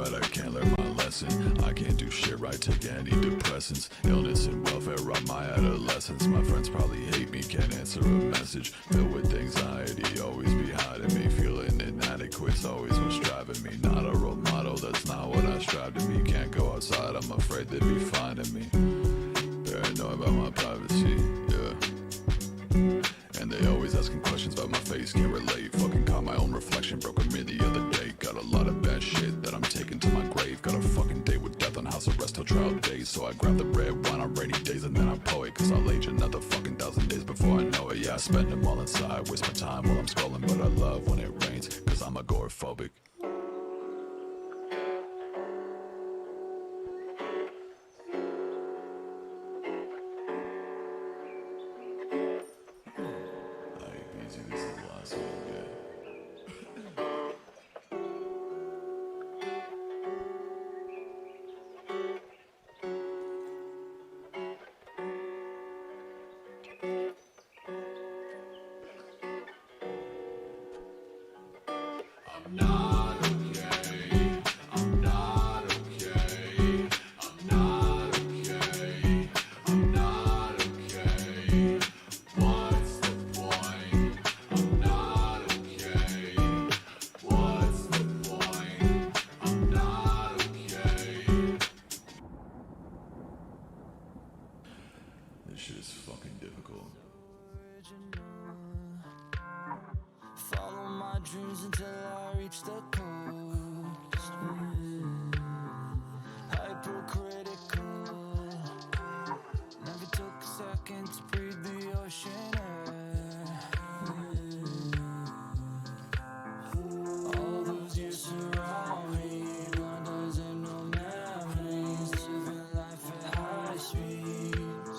but I can't learn my lesson. I can't do shit right, take antidepressants. Illness and welfare robbed my adolescence. My friends probably hate me, can't answer a message. Filled with anxiety, always be hiding me. Feeling inadequate's always what's driving me. Not a role model, that's not what I strive to be. Can't go outside, I'm afraid they'd be finding me. Paranoid about my privacy, yeah. And they always asking questions about my face, can't relate. Fucking caught my own reflection, broke a mirror the other day. Got a lot of bad shit that I'm taking to my grave. Got a fucking date with death on house arrest till trial days. So I grab the red wine on rainy days and then I pour it. Cause I'll age another fucking 1,000 days before I know it. Yeah, I spend them all inside, waste my time while I'm scrolling. But I love when it rains, cause I'm agoraphobic. I'm not okay. I'm not okay. I'm not okay. I'm not okay. What's the point? I'm not okay. What's the point? I'm not okay. This shit is fucking difficult. Follow my dreams until I reach the coast. Hypocritical. Never took a second to breathe the ocean air. All those years surround me, blunders and no memories. Living life at high speeds.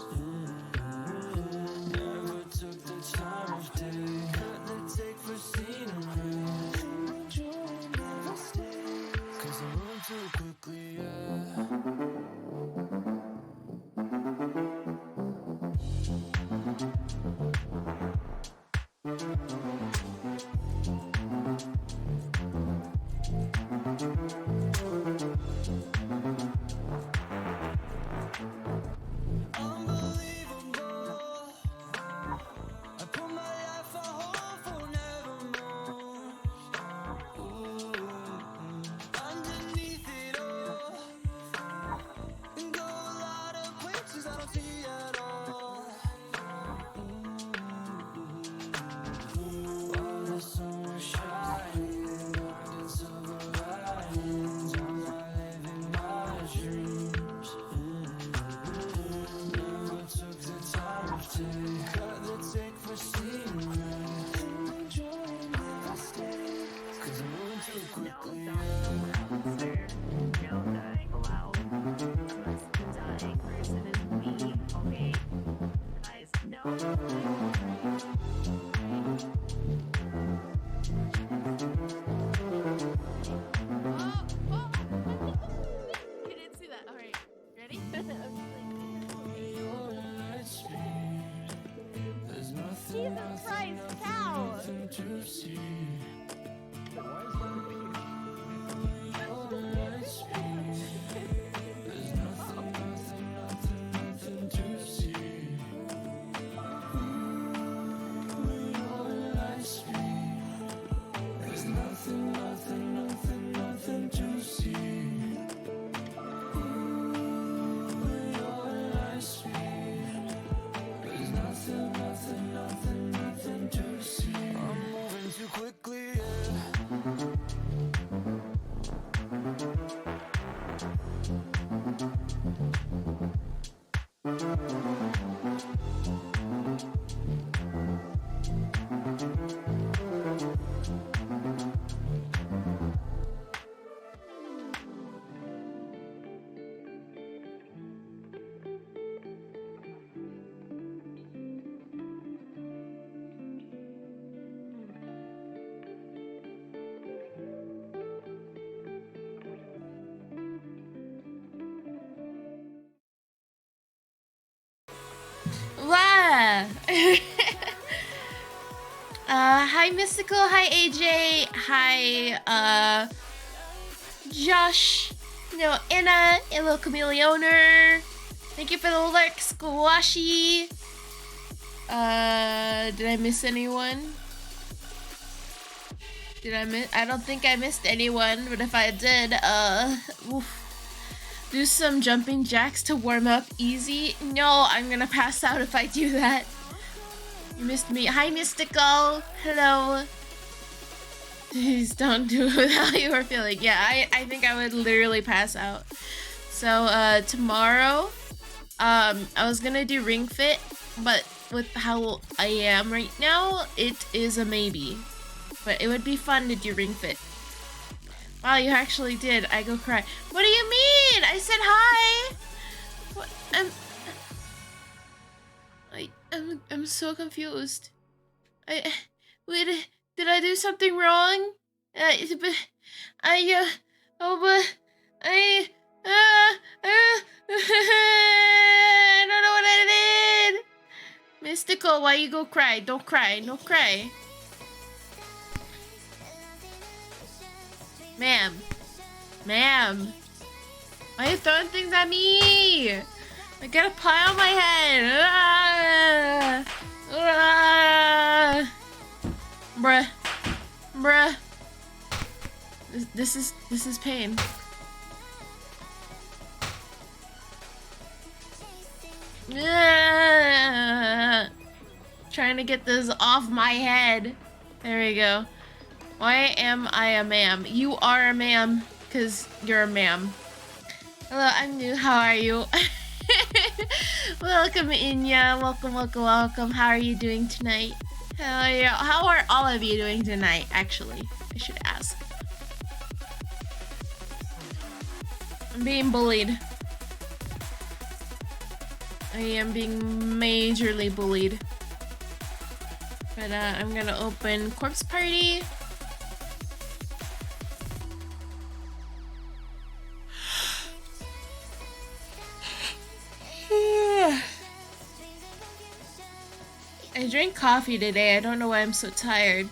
Never took the time of day. Cut the take for scenery. Cause I'm moving too quickly, yeah. Unbelievable. I put my life on hold for nevermore. Underneath it all, and go a lot of places I don't see at all. While the sun was shining, blinding silver linings, I'm not living my dreams. Never took the time to cut the take for scenery. Enjoying every stay, cause I'm moving too quickly, yeah. No dying allowed. The dying person is me, okay? Guys, no. You didn't see that. Alright. Ready? There's nothing, Jesus Christ, cow! nothing to see. There's nothing, nothing to see. Your light speed. There's nothing, nothing to see. Your light speed. There's nothing, nothing to see. I'm moving too quickly, yeah. Wow. Hi Mystical, hi AJ, hi Josh. No, Anna. Hello, Chameleoner. Thank you for the lurk, Squashy. Did I miss anyone? I don't think I missed anyone, but if I did, do some jumping jacks to warm up easy. No, I'm gonna pass out if I do that. You missed me. Hi, Mystical. Hello. Please don't do it how you were feeling. Yeah, I think I would literally pass out. So, tomorrow, I was gonna do Ring Fit, but with how I am right now, it is a maybe. But it would be fun to do Ring Fit. Wow, you actually did. I go cry. What do you mean? I said hi. What? I'm so confused. Wait, did I do something wrong? I don't know what I did. Mystical, why you go cry? Don't cry. Don't cry. Ma'am. Why are you throwing things at me? I got a pie on my head. Bruh. This is pain. Trying to get this off my head. There we go. Why am I a ma'am? You are a ma'am, because you're a ma'am. Hello, I'm new. How are you? Welcome, Inya. Welcome. How are you doing tonight? How are all of you doing tonight, actually? I should ask. I'm being bullied. I am being majorly bullied. But I'm gonna open Corpse Party. I drank coffee today. I don't know why I'm so tired.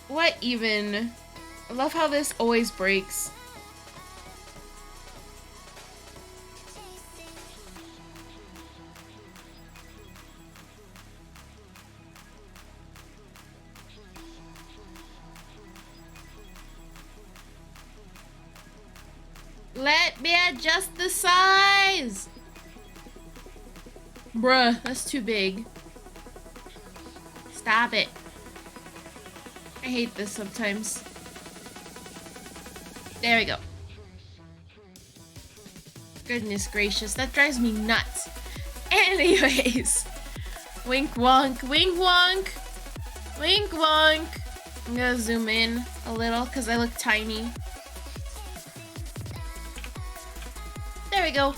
What even? I love how this always breaks. Let me adjust the size! Bruh, that's too big. Stop it. I hate this sometimes. There we go. Goodness gracious, that drives me nuts. Anyways. Wink wonk, wink wonk. Wink wonk. I'm gonna zoom in a little because I look tiny. There we go.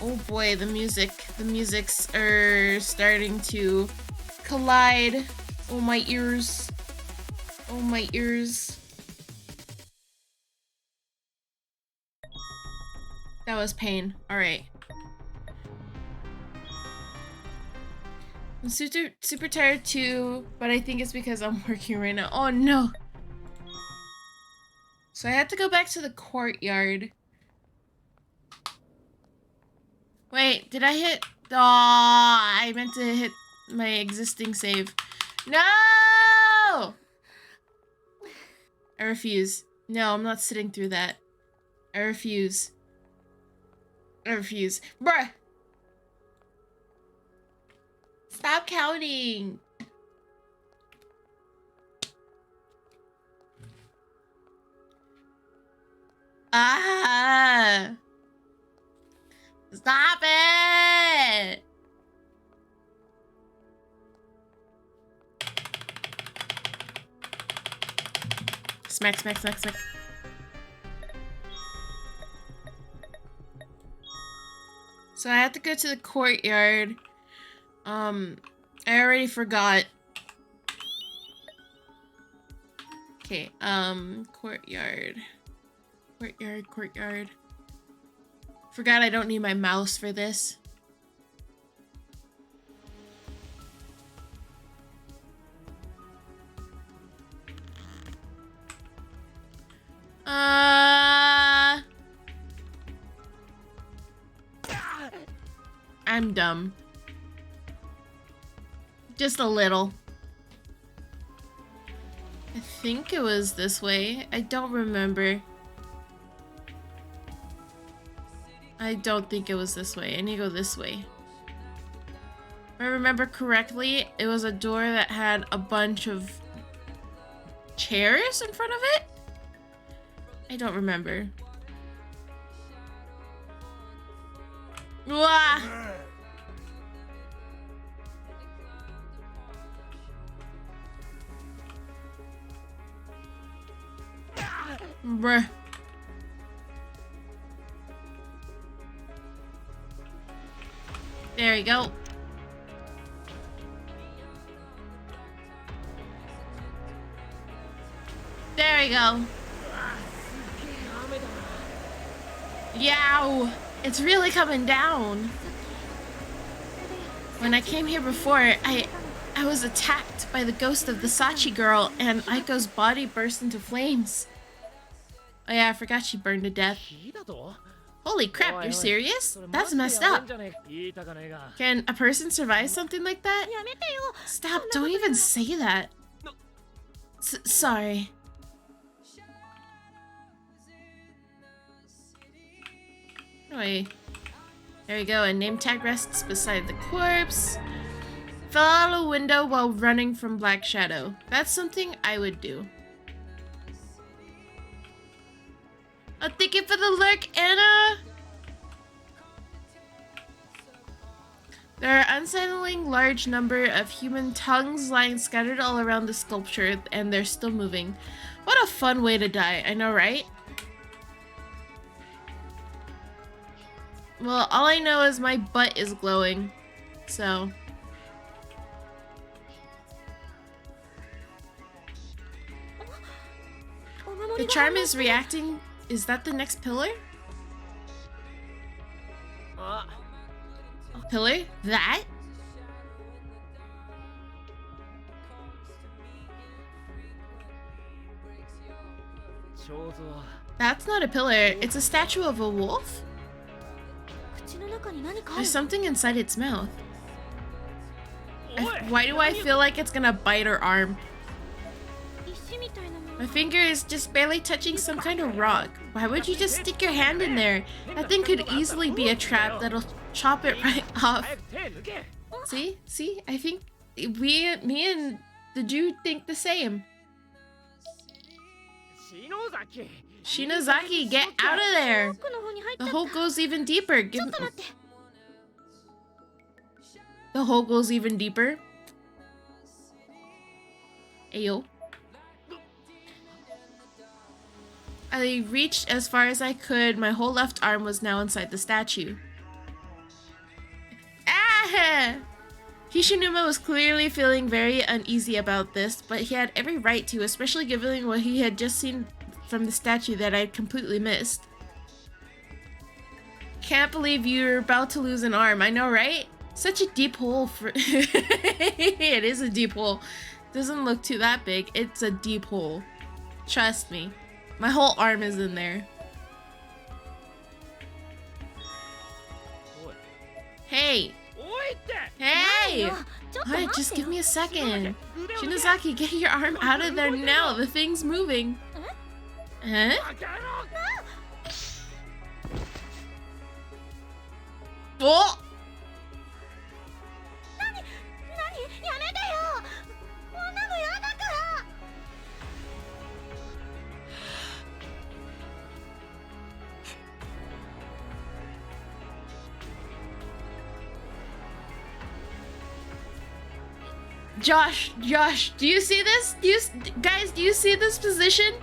Oh boy, the musics are starting to collide. Oh my ears. That was pain. Alright. I'm super tired too, but I think it's because I'm working right now. Oh no! So I had to go back to the courtyard. Wait, did I hit? Aw, I meant to hit my existing save. No! I refuse. No, I'm not sitting through that. I refuse. Bruh! Stop counting! Ah! Stop it! Smack. So I have to go to the courtyard. I already forgot Okay, courtyard. Courtyard. Forgot I don't need my mouse for this. I'm dumb. Just a little. I think it was this way. I don't remember. I don't think it was this way. I need to go this way. If I remember correctly, it was a door that had a bunch of chairs in front of it? I don't remember. Wah! Bruh. There we go. There we go. Yow! It's really coming down. When I came here before, I was attacked by the ghost of the Sachi girl, and Aiko's body burst into flames. Oh yeah, I forgot she burned to death. Holy crap, you're serious? That's messed up. Can a person survive something like that? Stop, don't even say that. Sorry. Anyway, there we go. A name tag rests beside the corpse. Fell out a window while running from Black Shadow. That's something I would do. A ticket for the lurk, Anna! There are unsettling large number of human tongues lying scattered all around the sculpture, and they're still moving. What a fun way to die, I know, right? Well, all I know is my butt is glowing, so... The charm is reacting. Is that the next pillar? Pillar? That? That's not a pillar. It's a statue of a wolf? There's something inside its mouth. Why do I feel like it's gonna bite her arm? My finger is just barely touching some kind of rock. Why would you just stick your hand in there? That thing could easily be a trap that'll chop it right off. See? See? I think me and the dude think the same. Shinozaki, get out of there! The hole goes even deeper. The hole goes even deeper. Ayo. I reached as far as I could. My whole left arm was now inside the statue. Ah! Hishinuma was clearly feeling very uneasy about this, but he had every right to, especially given what he had just seen from the statue that I'd completely missed. Can't believe you're about to lose an arm. I know, right? Such a deep hole for... It is a deep hole. Doesn't look too that big. It's a deep hole. Trust me. My whole arm is in there. Hey! Hey! Alright, just give me a second. Shinozaki, get your arm out of there now. The thing's moving. Huh? Oh! Josh, do you see this? Guys, do you see this position?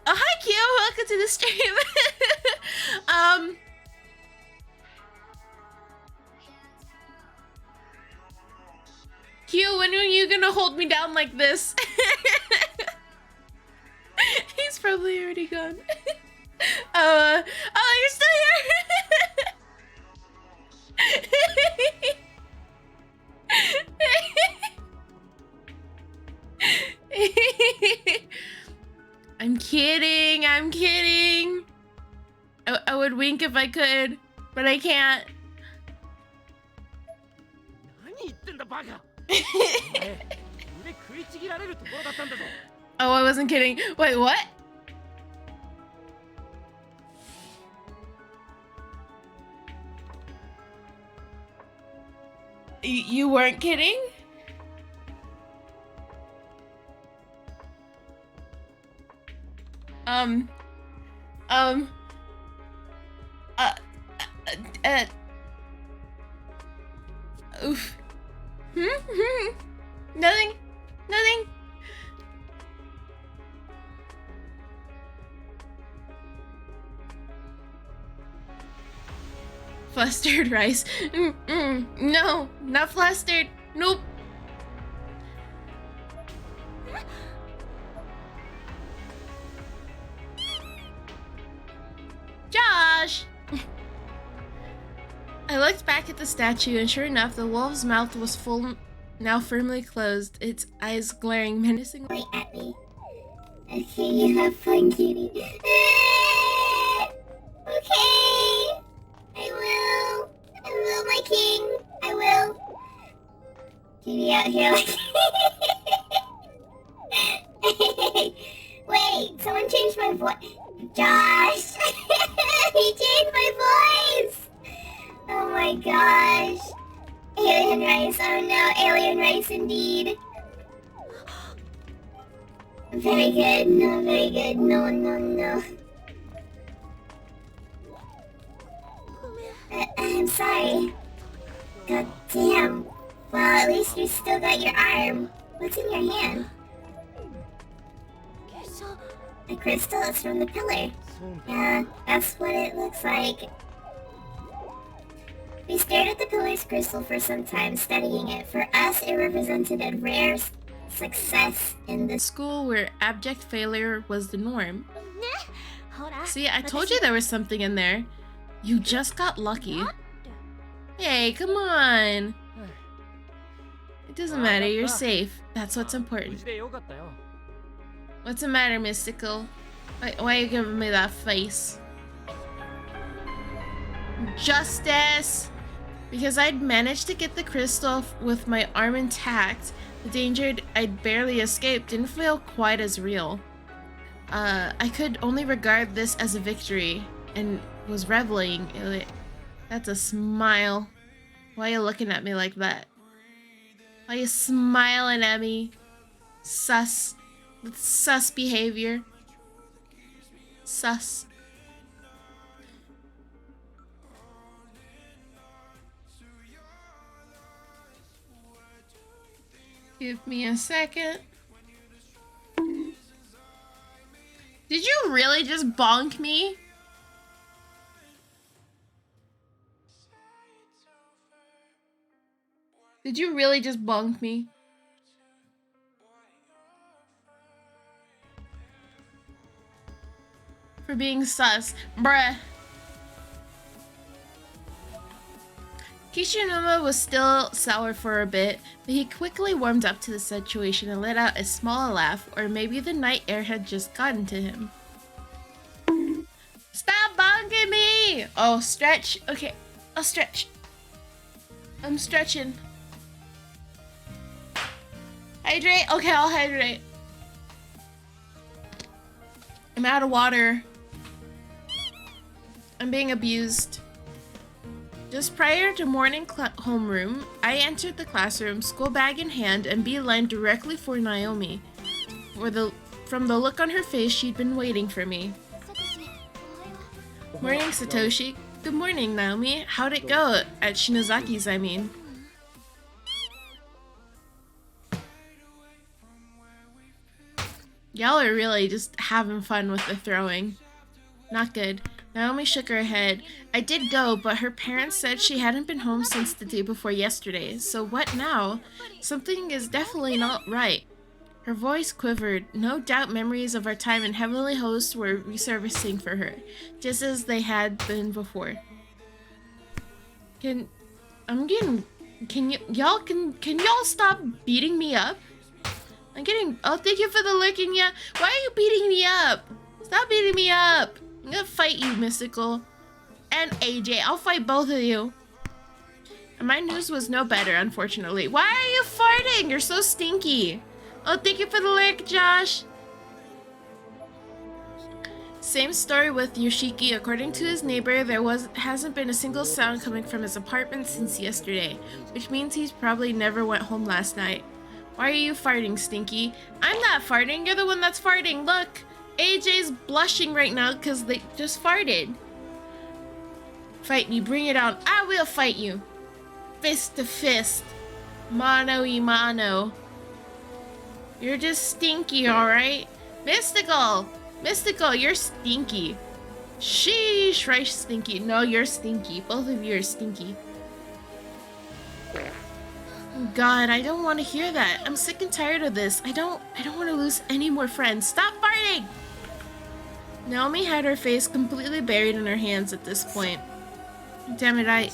Oh, hi, Kyo. Welcome to the stream. Hugh, when are you gonna hold me down like this? He's probably already gone. Oh, you're still here. I'm kidding. I'm kidding. I would wink if I could, but I can't. Oh, I wasn't kidding. Wait, what? You weren't kidding? Oof. Nothing. Nothing. Flustered rice. No, not flustered. Nope. Josh! I looked back at the statue, and sure enough, the wolf's mouth was full, now firmly closed, its eyes glaring menacingly at me. Okay, you have fun, cutie. Okay. I will, my king. I will. Cutie out here like... Wait, someone changed my voice. Josh! He changed my voice! Oh my gosh. Alien rice, oh no, alien rice indeed. Very good, no, very good, no, no, no. I'm sorry. God damn. Well, at least you still got your arm. What's in your hand? A crystal is from the pillar. Yeah, that's what it looks like. We stared at the pillar's crystal for some time, studying it. For us, it represented a rare success in the school where abject failure was the norm. See, I told you there was something in there. You just got lucky. Hey, come on. It doesn't matter, you're safe. That's what's important. What's the matter, Mystical? Why are you giving me that face? Justice! Because I'd managed to get the crystal with my arm intact, the danger I'd barely escaped didn't feel quite as real. I could only regard this as a victory, and was reveling in it. That's a smile. Why are you looking at me like that? Why are you smiling at me? Sus. With sus behavior. Sus. Give me a second. Did you really just bonk me? Did you really just bonk me? For being sus. Bruh. Kishinuma was still sour for a bit, but he quickly warmed up to the situation and let out a small laugh, or maybe the night air had just gotten to him. Stop bonking me! Oh, stretch. Okay, I'll stretch. I'm stretching. Hydrate? Okay, I'll hydrate. I'm out of water. I'm being abused. Just prior to morning homeroom, I entered the classroom, school bag in hand, and beelined directly for Naomi. From the look on her face, she'd been waiting for me. Morning, Satoshi. Good morning, Naomi. How'd it go? At Shinozaki's, I mean. Y'all are really just having fun with the throwing. Not good. Naomi shook her head. I did go, but her parents said she hadn't been home since the day before yesterday. So what now? Something is definitely not right. Her voice quivered. No doubt memories of our time in Heavenly Host were resurfacing for her, just as they had been before. Can y'all stop beating me up? Oh, thank you for the lurking, yeah. Why are you beating me up? Stop beating me up. I'm gonna fight you, Mystical. And AJ, I'll fight both of you. And my news was no better, unfortunately. Why are you farting? You're so stinky. Oh, thank you for the lurk, Josh. Same story with Yoshiki. According to his neighbor, there hasn't been a single sound coming from his apartment since yesterday, which means he's probably never went home last night. Why are you farting, Stinky? I'm not farting. You're the one that's farting. Look, AJ's blushing right now because they just farted. Fight me. Bring it on. I will fight you. Fist to fist. Mano y mano. You're just stinky, alright? Mystical! Mystical, you're stinky. Sheesh, right, stinky. No, you're stinky. Both of you are stinky. God, I don't want to hear that. I'm sick and tired of this. I don't want to lose any more friends. Stop farting! Naomi had her face completely buried in her hands at this point. Damn it, I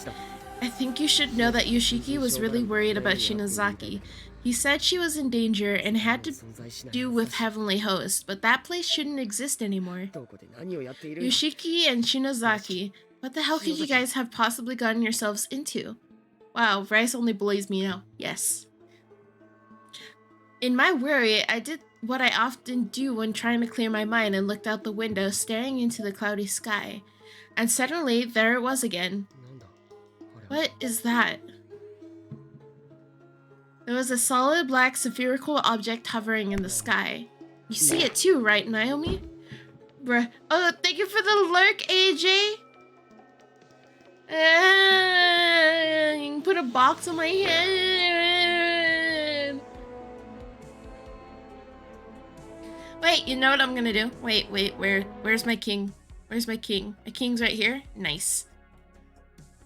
think you should know that Yoshiki was really worried about Shinozaki. He said she was in danger and had to do with Heavenly Host, but that place shouldn't exist anymore. Yoshiki and Shinozaki, what the hell could you guys have possibly gotten yourselves into? Wow, Rice only bullies me now. Yes. In my worry, I did what I often do when trying to clear my mind and looked out the window, staring into the cloudy sky. And suddenly, there it was again. What is that? There was a solid black spherical object hovering in the sky. You see it too, right, Naomi? Bruh. Oh, thank you for the lurk, AJ! You can put a box on my head. Wait, you know what I'm gonna do? Wait, where's my king? Where's my king? My king's right here. Nice.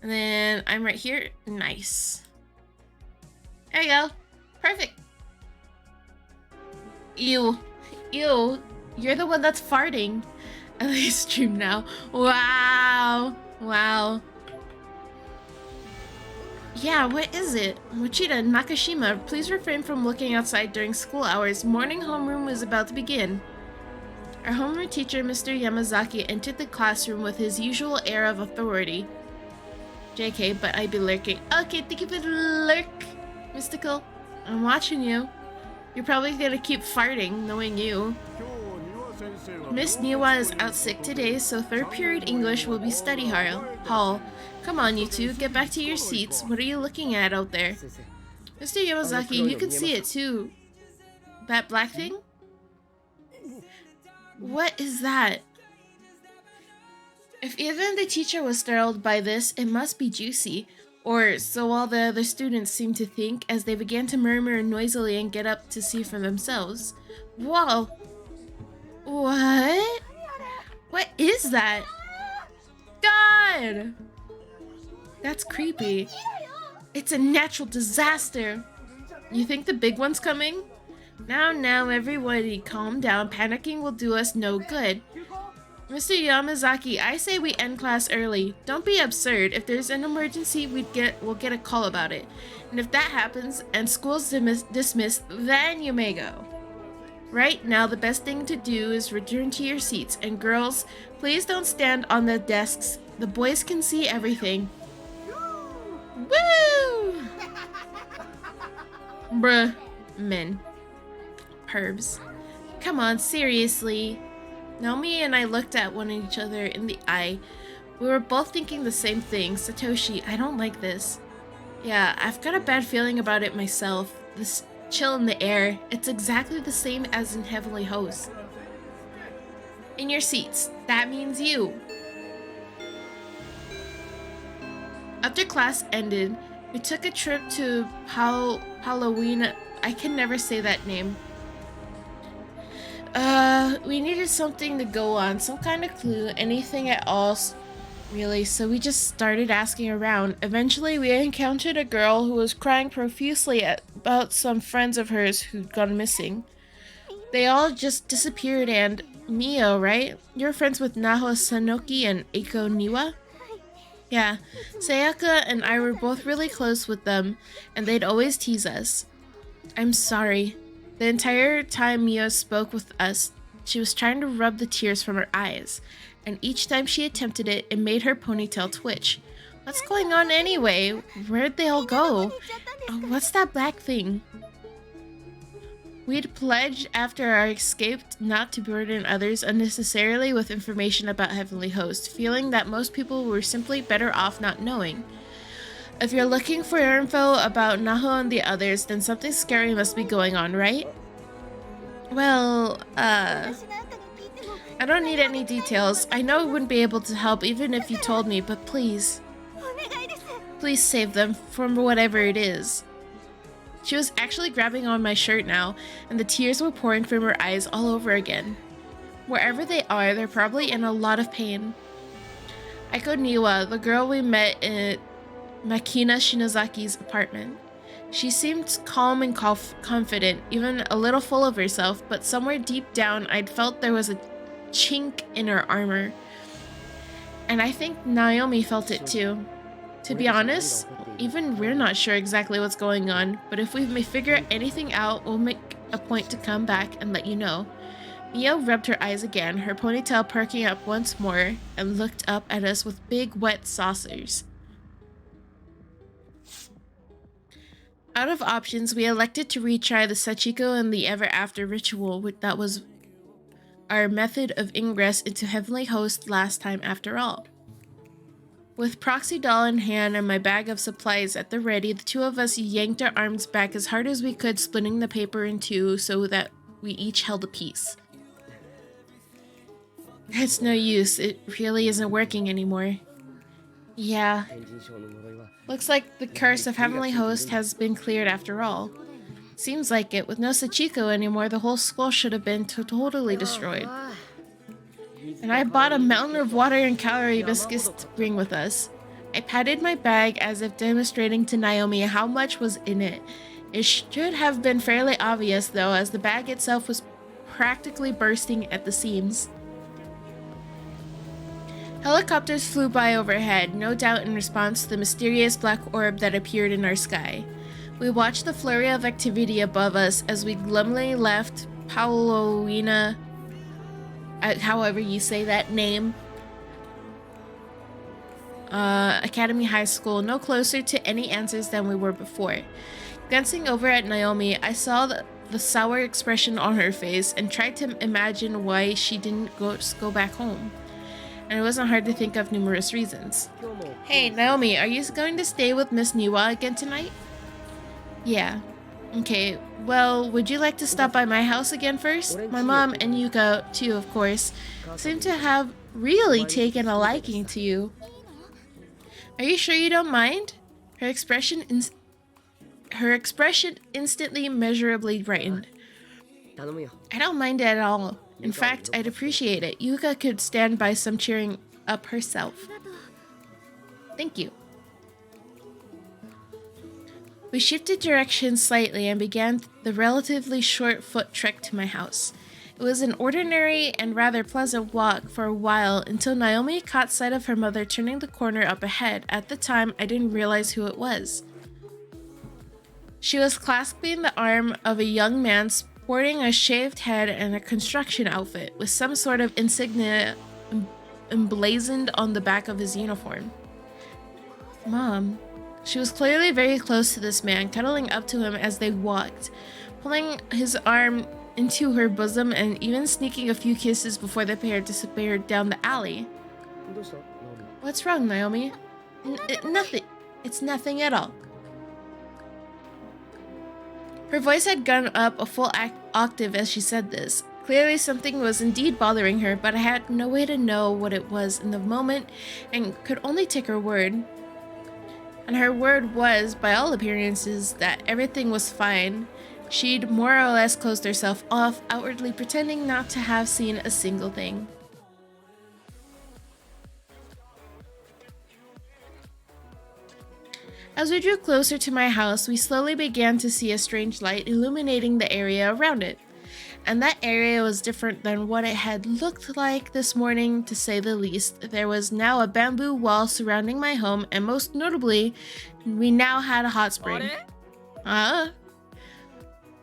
And then I'm right here. Nice. There you go. Perfect. Ew. You're the one that's farting. At least stream now. Wow. Yeah, what is it? Mochida, Nakashima, please refrain from looking outside during school hours. Morning homeroom is about to begin. Our homeroom teacher, Mr. Yamazaki, entered the classroom with his usual air of authority. JK, but I be lurking. Okay, thank you for the lurk, Mystical. I'm watching you. You're probably gonna keep farting, knowing you. Miss Niwa is out sick today, so third period English will be study hall. Come on, you two, get back to your seats. What are you looking at out there? Mr. Yamazaki, you can see it too. That black thing? What is that? If even the teacher was startled by this, it must be juicy. Or so all the other students seemed to think as they began to murmur noisily and get up to see for themselves. Whoa! What? What is that? God! That's creepy. It's a natural disaster. You think the big one's coming? Now, everybody calm down. Panicking will do us no good. Mr. Yamazaki, I say we end class early. Don't be absurd. If there's an emergency, we'll get a call about it. And if that happens and school's dismissed, then you may go. Right now, the best thing to do is return to your seats. And girls, please don't stand on the desks. The boys can see everything. Woo! Bruh. Men. Pervs. Come on, seriously. Naomi and I looked at one each other in the eye. We were both thinking the same thing. Satoshi, I don't like this. Yeah, I've got a bad feeling about it myself. This chill in the air. It's exactly the same as in Heavenly Host. In your seats. That means you. After class ended, we took a trip to Halloween. I can never say that name. We needed something to go on, some kind of clue, anything at all, really, so we just started asking around. Eventually, we encountered a girl who was crying profusely about some friends of hers who'd gone missing. They all just disappeared, and Mio, right? You're friends with Naho Sanoki and Eiko Niwa? Yeah, Sayaka and I were both really close with them, and they'd always tease us. I'm sorry. The entire time Mio spoke with us, she was trying to rub the tears from her eyes, and each time she attempted it, it made her ponytail twitch. What's going on anyway? Where'd they all go? Oh, what's that black thing? We'd pledged after our escape not to burden others unnecessarily with information about Heavenly Host, feeling that most people were simply better off not knowing. If you're looking for info about Naho and the others, then something scary must be going on, right? Well, I don't need any details. I know I wouldn't be able to help even if you told me, but please. Please save them from whatever it is. She was actually grabbing on my shirt now, and the tears were pouring from her eyes all over again. Wherever they are, they're probably in a lot of pain. Eiko Niwa, the girl we met in Makina Shinozaki's apartment. She seemed calm and confident, even a little full of herself, but somewhere deep down I'd felt there was a chink in her armor. And I think Naomi felt it too. To be honest, even we're not sure exactly what's going on, but if we may figure anything out, we'll make a point to come back and let you know. Mio rubbed her eyes again, her ponytail perking up once more, and looked up at us with big wet saucers. Out of options, we elected to retry the Sachiko and the Ever After ritual, that was our method of ingress into Heavenly Host last time after all. With Proxy Doll in hand and my bag of supplies at the ready, the two of us yanked our arms back as hard as we could, splitting the paper in two so that we each held a piece. It's no use, it really isn't working anymore. Yeah. Looks like the curse of Heavenly Host has been cleared after all. Seems like it. With no Sachiko anymore, the whole school should have been totally destroyed. And I bought a mountain of water and calorie biscuits to bring with us. I patted my bag as if demonstrating to Naomi how much was in it. It should have been fairly obvious though, as the bag itself was practically bursting at the seams. Helicopters flew by overhead, no doubt in response to the mysterious black orb that appeared in our sky. We watched the flurry of activity above us as we glumly left Paulowina, however you say that name, Academy High School, no closer to any answers than we were before. Glancing over at Naomi, I saw the sour expression on her face and tried to imagine why she didn't go back home. And it wasn't hard to think of numerous reasons. Hey, Naomi, are you going to stay with Miss Niwa again tonight? Yeah. Okay, well, would you like to stop by my house again first? My mom and Yuka, too, of course, seem to have really taken a liking to you. Are you sure you don't mind? Her expression instantly measurably brightened. I don't mind it at all. In fact, I'd appreciate it. Yuka could stand by some cheering up herself. Thank you. We shifted direction slightly and began the relatively short foot trek to my house. It was an ordinary and rather pleasant walk for a while until Naomi caught sight of her mother turning the corner up ahead. At the time, I didn't realize who it was. She was clasping the arm of a young man sporting a shaved head and a construction outfit with some sort of insignia emblazoned on the back of his uniform. Mom. She was clearly very close to this man, cuddling up to him as they walked, pulling his arm into her bosom and even sneaking a few kisses before the pair disappeared down the alley. What's wrong, Naomi? Nothing. It's nothing at all. Her voice had gone up a full octave as she said this. Clearly something was indeed bothering her, but I had no way to know what it was in the moment and could only take her word. And her word was, by all appearances, that everything was fine. She'd more or less closed herself off, outwardly pretending not to have seen a single thing. As we drew closer to my house, we slowly began to see a strange light illuminating the area around it. And that area was different than what it had looked like this morning, to say the least. There was now a bamboo wall surrounding my home, and most notably, we now had a hot spring.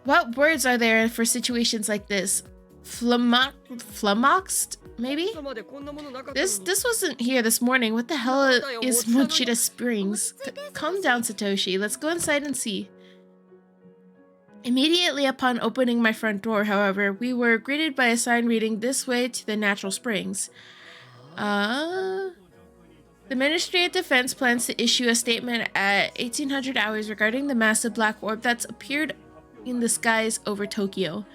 What words are there for situations like this? Flummoxed, maybe? This wasn't here this morning. What the hell is Mochita Springs? Calm down, Satoshi. Let's go inside and see. Immediately upon opening my front door, however, we were greeted by a sign reading, "This way to the natural springs." The Ministry of Defense plans to issue a statement at 1800 hours regarding the massive black orb that's appeared in the skies over Tokyo.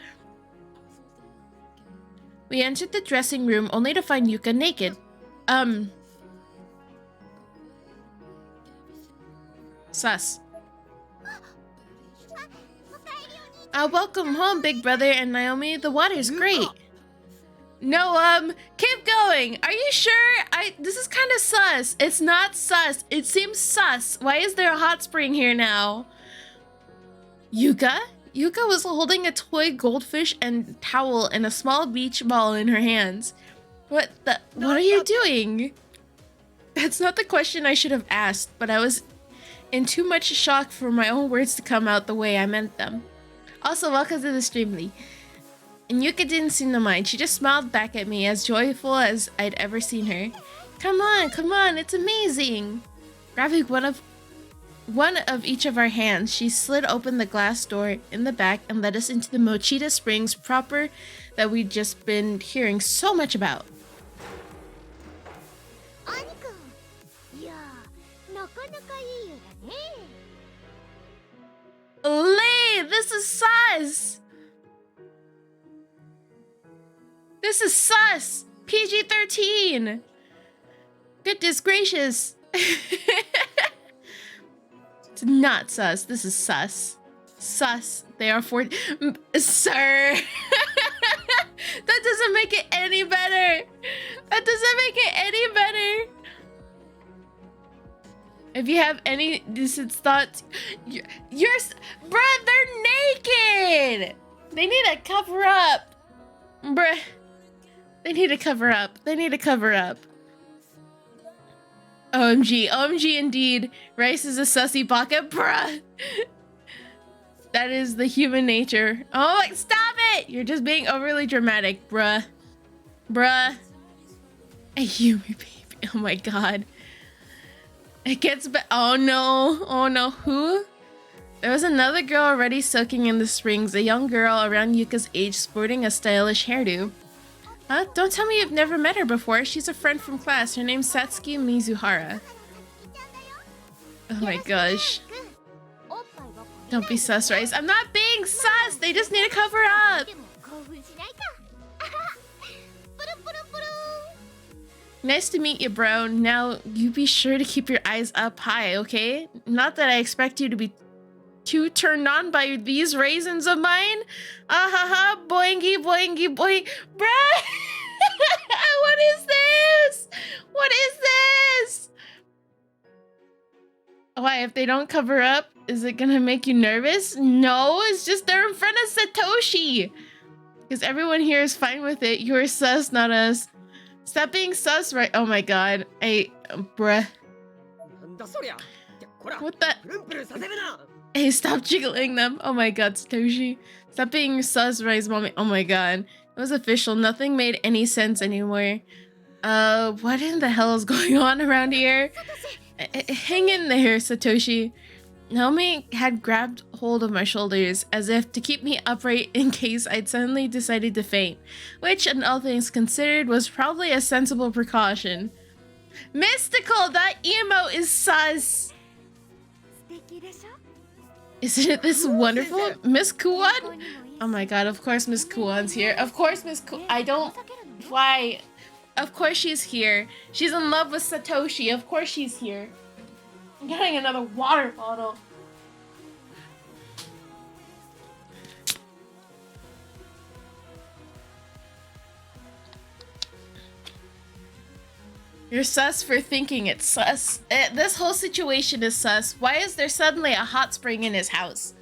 We entered the dressing room only to find Yuka naked. Sus. Welcome home, big brother and Naomi. The water's great. No, keep going. Are you sure? This is kind of sus. It's not sus. It seems sus. Why is there a hot spring here now? Yuka? Yuka was holding a toy goldfish and towel and a small beach ball in her hands. What are you doing? That's not the question I should have asked, but I was in too much shock for my own words to come out the way I meant them. Also, welcome to the stream, Lee. And Yuka didn't seem to mind. She just smiled back at me, as joyful as I'd ever seen her. Come on, it's amazing. Grabbing one of each of our hands, she slid open the glass door in the back and led us into the Mochita Springs proper that we'd just been hearing so much about. Lee, this is sus! This is sus! PG-13! Goodness gracious! It's not sus. This is sus. Sus. They are Sir! That doesn't make it any better! That doesn't make it any better! If you have any decent thoughts, bruh, they're naked! They need to cover up. Bruh. They need to cover up. They need to cover up. OMG. OMG indeed. Rice is a sussy pocket. Bruh. That is the human nature. Oh, stop it! You're just being overly dramatic, bruh. Bruh. A human baby. Oh my god. It gets oh no. Oh no. Who? There was another girl already soaking in the springs, a young girl around Yuka's age sporting a stylish hairdo. Huh? Don't tell me you've never met her before. She's a friend from class. Her name's Satsuki Mizuhara. Oh my gosh. Don't be sus, Rice. I'm not being sus! They just need to cover up! Nice to meet you, bro. Now, you be sure to keep your eyes up high, okay? Not that I expect you to be too turned on by these raisins of mine. Ha, boingy, boingy, boing. Bruh! What is this? What is this? Why, if they don't cover up, is it gonna make you nervous? No, it's just they're in front of Satoshi. Because everyone here is fine with it. You're sus, not us. Stop being sus, right? Oh my god. Bruh. What the? Hey, stop jiggling them. Oh my god, Satoshi. Stop being sus, Rice Mommy. Oh my god. It was official. Nothing made any sense anymore. What in the hell is going on around here? Hang in there, Satoshi. Naomi had grabbed hold of my shoulders as if to keep me upright in case I'd suddenly decided to faint, which, in all things considered, was probably a sensible precaution. Mystical, that emo is sus! Isn't this wonderful? Miss Kuan? Oh my god, of course Miss Kuan's here. Of course Miss Kuan. I don't... Why? Of course she's here. She's in love with Satoshi. Of course she's here. I'm getting another water bottle. You're sus for thinking it's sus. This whole situation is sus. Why is there suddenly a hot spring in his house?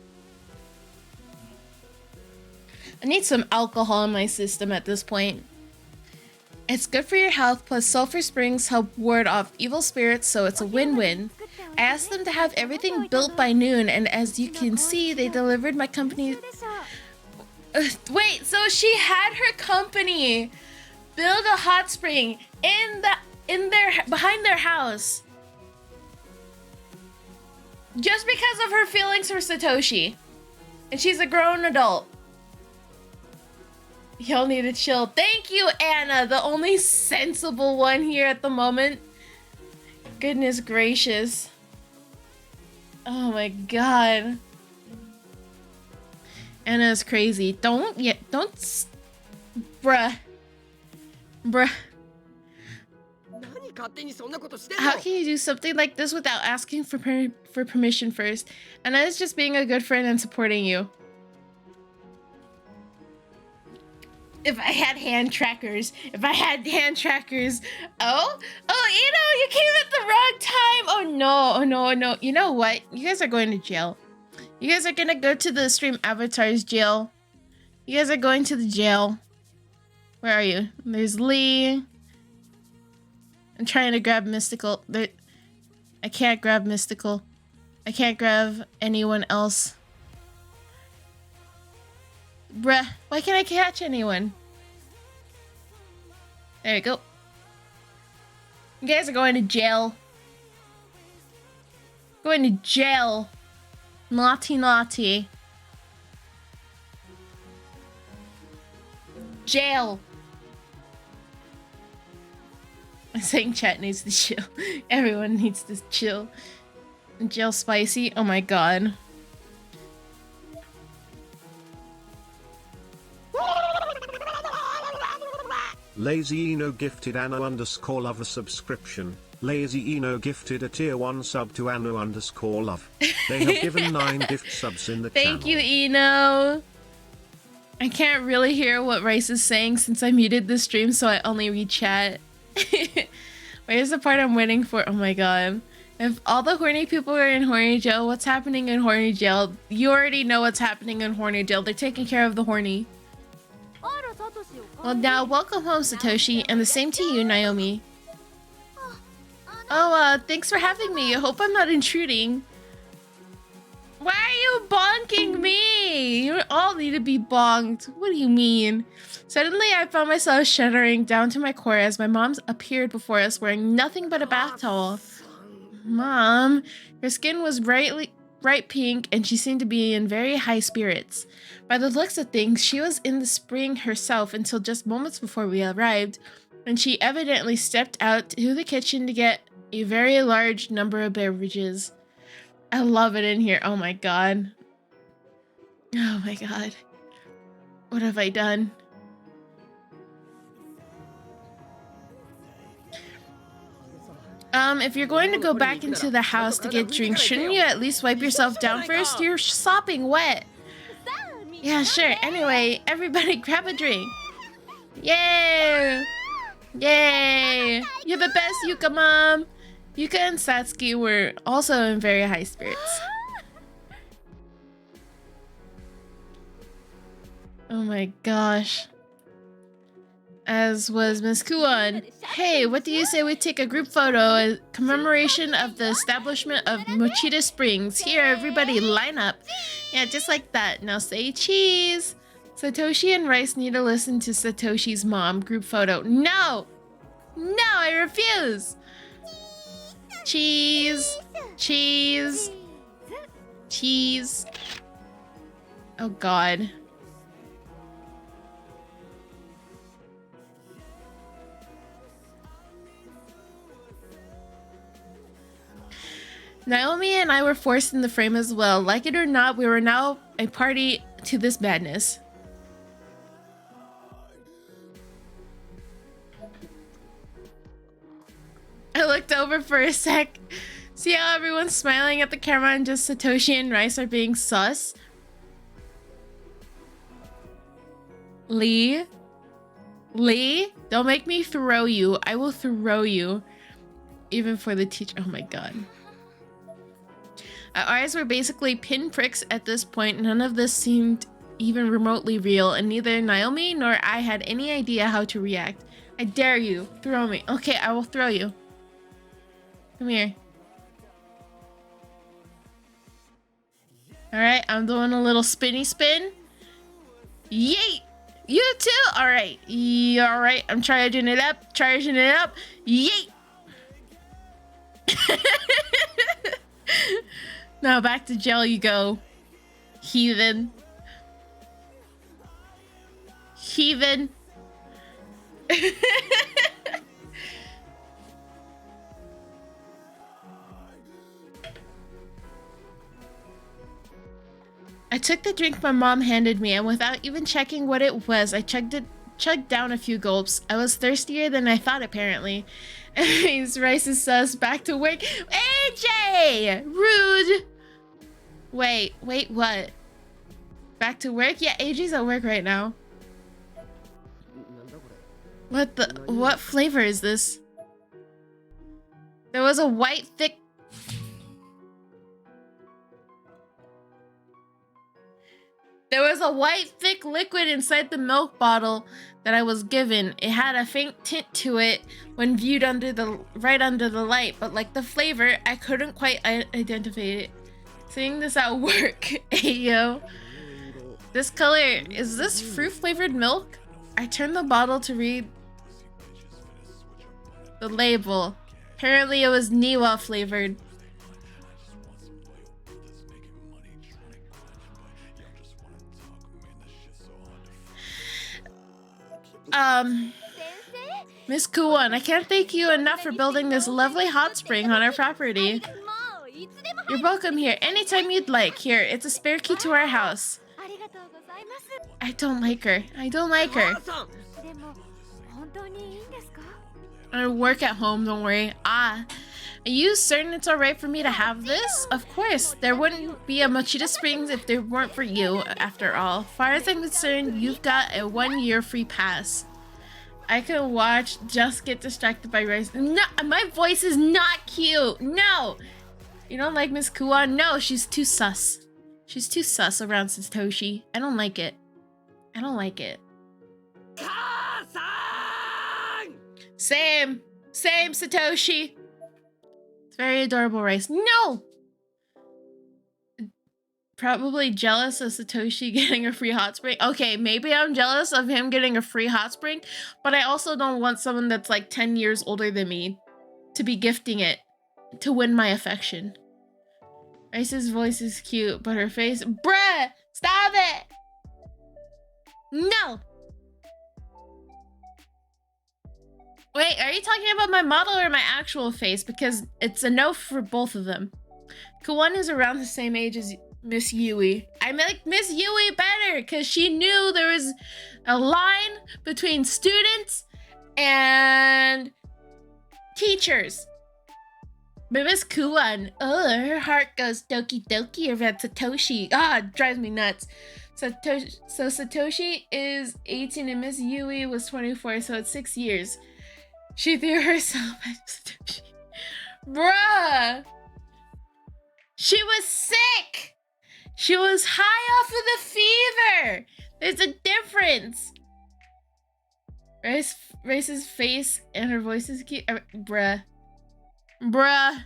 I need some alcohol in my system at this point. It's good for your health, plus sulfur springs help ward off evil spirits, so it's a win-win. I asked them to have everything built by noon, and as you can see, they delivered my company... wait, so she had her company build a hot spring behind their house just because of her feelings for Satoshi, and she's a grown adult. Y'all need to chill. Thank you, Anna, the only sensible one here at the moment. Goodness gracious. Oh my god. Anna's crazy. Bruh. How can you do something like this without asking for permission first? Anna is just being a good friend and supporting you. If I had hand trackers. Oh, you came at the wrong time. Oh no. You know what? You guys are going to jail. You guys are gonna go to the stream avatars jail. You guys are going to the jail. Where are you? There's Lee. I'm trying to grab Mystical. I can't grab Mystical. I can't grab anyone else. Bruh, why can't I catch anyone? There you go. You guys are going to jail. Going to jail. Naughty. Jail. I'm saying chat needs to chill. Everyone needs to chill. Jail spicy. Oh my god. Lazy Eno gifted Anno_love a subscription. Lazy Eno gifted a tier 1 sub to Anno_love. They have given 9 gift subs in the channel. Thank you, Eno. I can't really hear what Rice is saying since I muted the stream, so I only read chat. Where's the part I'm waiting for? Oh my god. If all the horny people are in horny jail, what's happening in horny jail? You already know what's happening in horny jail. They're taking care of the horny. Well, now, welcome home, Satoshi, and the same to you, Naomi. Oh, thanks for having me. I hope I'm not intruding. Why are you bonking me? You all need to be bonked. What do you mean? Suddenly, I found myself shuddering down to my core as my mom appeared before us wearing nothing but a bath towel. Mom, her skin was bright pink, and she seemed to be in very high spirits. By the looks of things, she was in the spring herself until just moments before we arrived, when she evidently stepped out to the kitchen to get a very large number of beverages. I love it in here. Oh my god. Oh my god. What have I done? If you're going to go back into the house to get drinks, shouldn't you at least wipe yourself down first? You're sopping wet. Yeah, sure. Anyway, everybody grab a drink. Yay! Yay! You're the best, Yuka Mom! Yuka and Satsuki were also in very high spirits. Oh my gosh. As was Miss Kuon. Hey, what do you say we take a group photo in commemoration of the establishment of Mochita Springs? Here, everybody line up. Yeah, just like that. Now say cheese. Satoshi and Rice need to listen to Satoshi's mom. Group photo. No! No, I refuse! Cheese. Cheese. Cheese. Oh god. Naomi and I were forced in the frame as well. Like it or not, we were now a party to this madness. I looked over for a sec. See how everyone's smiling at the camera and just Satoshi and Rice are being sus? Lee? Lee? Don't make me throw you. I will throw you. even for the teacher. Oh my god. Our eyes were basically pinpricks at this point. None of this seemed even remotely real, and neither Naomi nor I had any idea how to react. I dare you. Throw me. Okay, I will throw you. Come here. Alright, I'm doing a little spinny spin. Yeet! You too? Alright. Alright, I'm charging it up. Charging it up. Yeet! Now back to jail you go. Heathen. Heathen. I took the drink my mom handed me, and without even checking what it was, I chugged down a few gulps. I was thirstier than I thought, apparently. Anyways, Rice is sus. Back to work. AJ! Rude! Wait, what? Back to work? Yeah, AJ's at work right now. What flavor is this? There was a white, thick... There was a white, thick liquid inside the milk bottle that I was given. It had a faint tint to it when viewed right under the light, but like the flavor, I couldn't quite identify it. Seeing this at work, ayo. This color, is this fruit-flavored milk? I turned the bottle to read the label. Apparently it was Niwa flavored. Miss Kuwan, I can't thank you enough for building this lovely hot spring on our property. You're welcome here anytime you'd like. Here, it's a spare key to our house. I don't like her. I don't like her. I work at home, don't worry. Ah, are you certain it's alright for me to have this? Of course, there wouldn't be a Mochita Springs if there weren't for you, after all. Far as I'm concerned, you've got a 1-year free pass. I can watch, just get distracted by Rice. No, my voice is not cute. No! You don't like Miss Kuwan? No, she's too sus. She's too sus around Satoshi. I don't like it. I don't like it. Same, Satoshi. It's very adorable, Rice. No! Probably jealous of Satoshi getting a free hot spring. Okay, maybe I'm jealous of him getting a free hot spring, but I also don't want someone that's like 10 years older than me to be gifting it to win my affection. Rice's voice is cute, but her face... Bruh! Stop it! No! Wait, are you talking about my model or my actual face? Because it's a no for both of them. Kuwan is around the same age as Miss Yui. I like Miss Yui better because she knew there was a line between students and teachers. But Miss Kuwan, her heart goes doki doki around Satoshi. Ah, it drives me nuts. So Satoshi is 18 and Miss Yui was 24, so it's 6 years. She threw herself at Satoshi. Bruh! She was sick! She was high off of the fever! There's a difference! Rice's face and her voice is cute. Bruh. Bruh.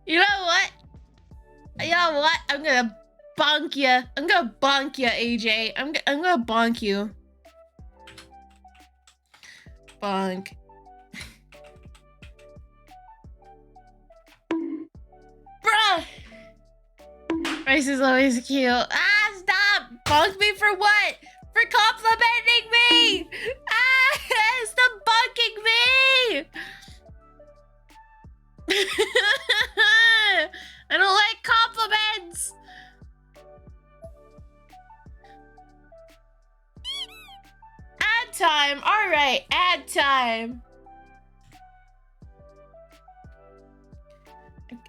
You know what? I'm gonna bonk ya. I'm gonna bonk ya, AJ. I'm gonna bonk you. Bonk. Bruh! Rice is always cute. Ah, stop! Bonk me for what? For complimenting me! Ah, stop bonking me! I don't like compliments! Ad time! Alright, ad time!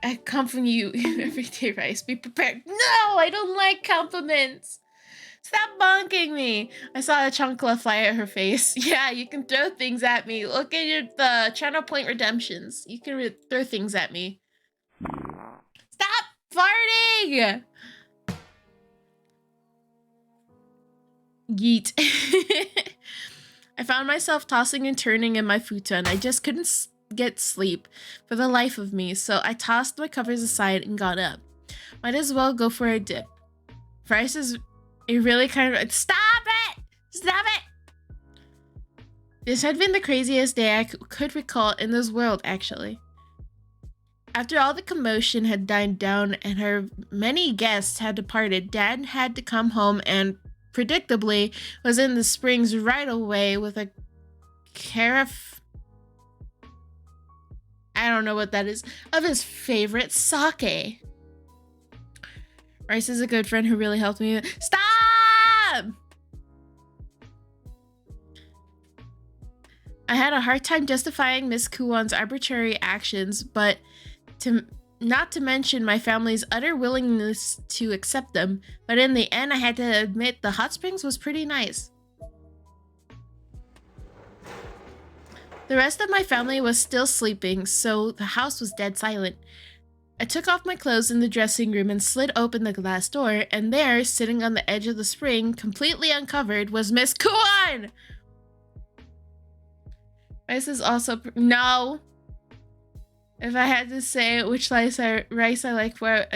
I compliment you every day, Rice. Be prepared. No, I don't like compliments. Stop bonking me! I saw a chancla fly at her face. Yeah, you can throw things at me. Look at the channel point redemptions. You can throw things at me. Stop farting! Yeet. I found myself tossing and turning in my futon. I just couldn't get sleep for the life of me, so I tossed my covers aside and got up. Might as well go for a dip. Bryce is a really kind of— Stop it! Stop it! This had been the craziest day I could recall in this world, actually. After all the commotion had died down and her many guests had departed, Dad had to come home and, predictably, was in the springs right away with a carafe— I don't know what that is— of his favorite sake. Rice is a good friend who really helped me. Stop! I had a hard time justifying Miss Kuon's arbitrary actions, but not to mention my family's utter willingness to accept them. But in the end, I had to admit the hot springs was pretty nice. The rest of my family was still sleeping, so the house was dead silent. I took off my clothes in the dressing room and slid open the glass door, and there, sitting on the edge of the spring, completely uncovered, was Miss Kuon! Rice is also— No! If I had to say which rice I like for—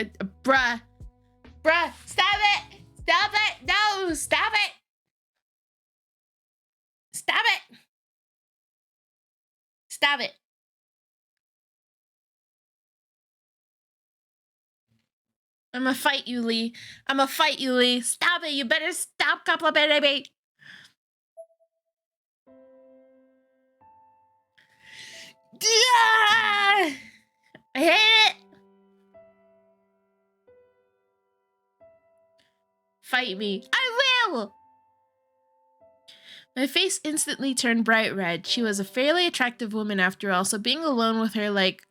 bruh! Bruh! Stop it! Stop it! No! Stop it! Stop it! Stop it! I'ma fight you, Lee. I'ma fight you, Lee. Stop it. You better stop complimenting me. I hate it. Fight me. I will. My face instantly turned bright red. She was a fairly attractive woman after all, so being alone with her like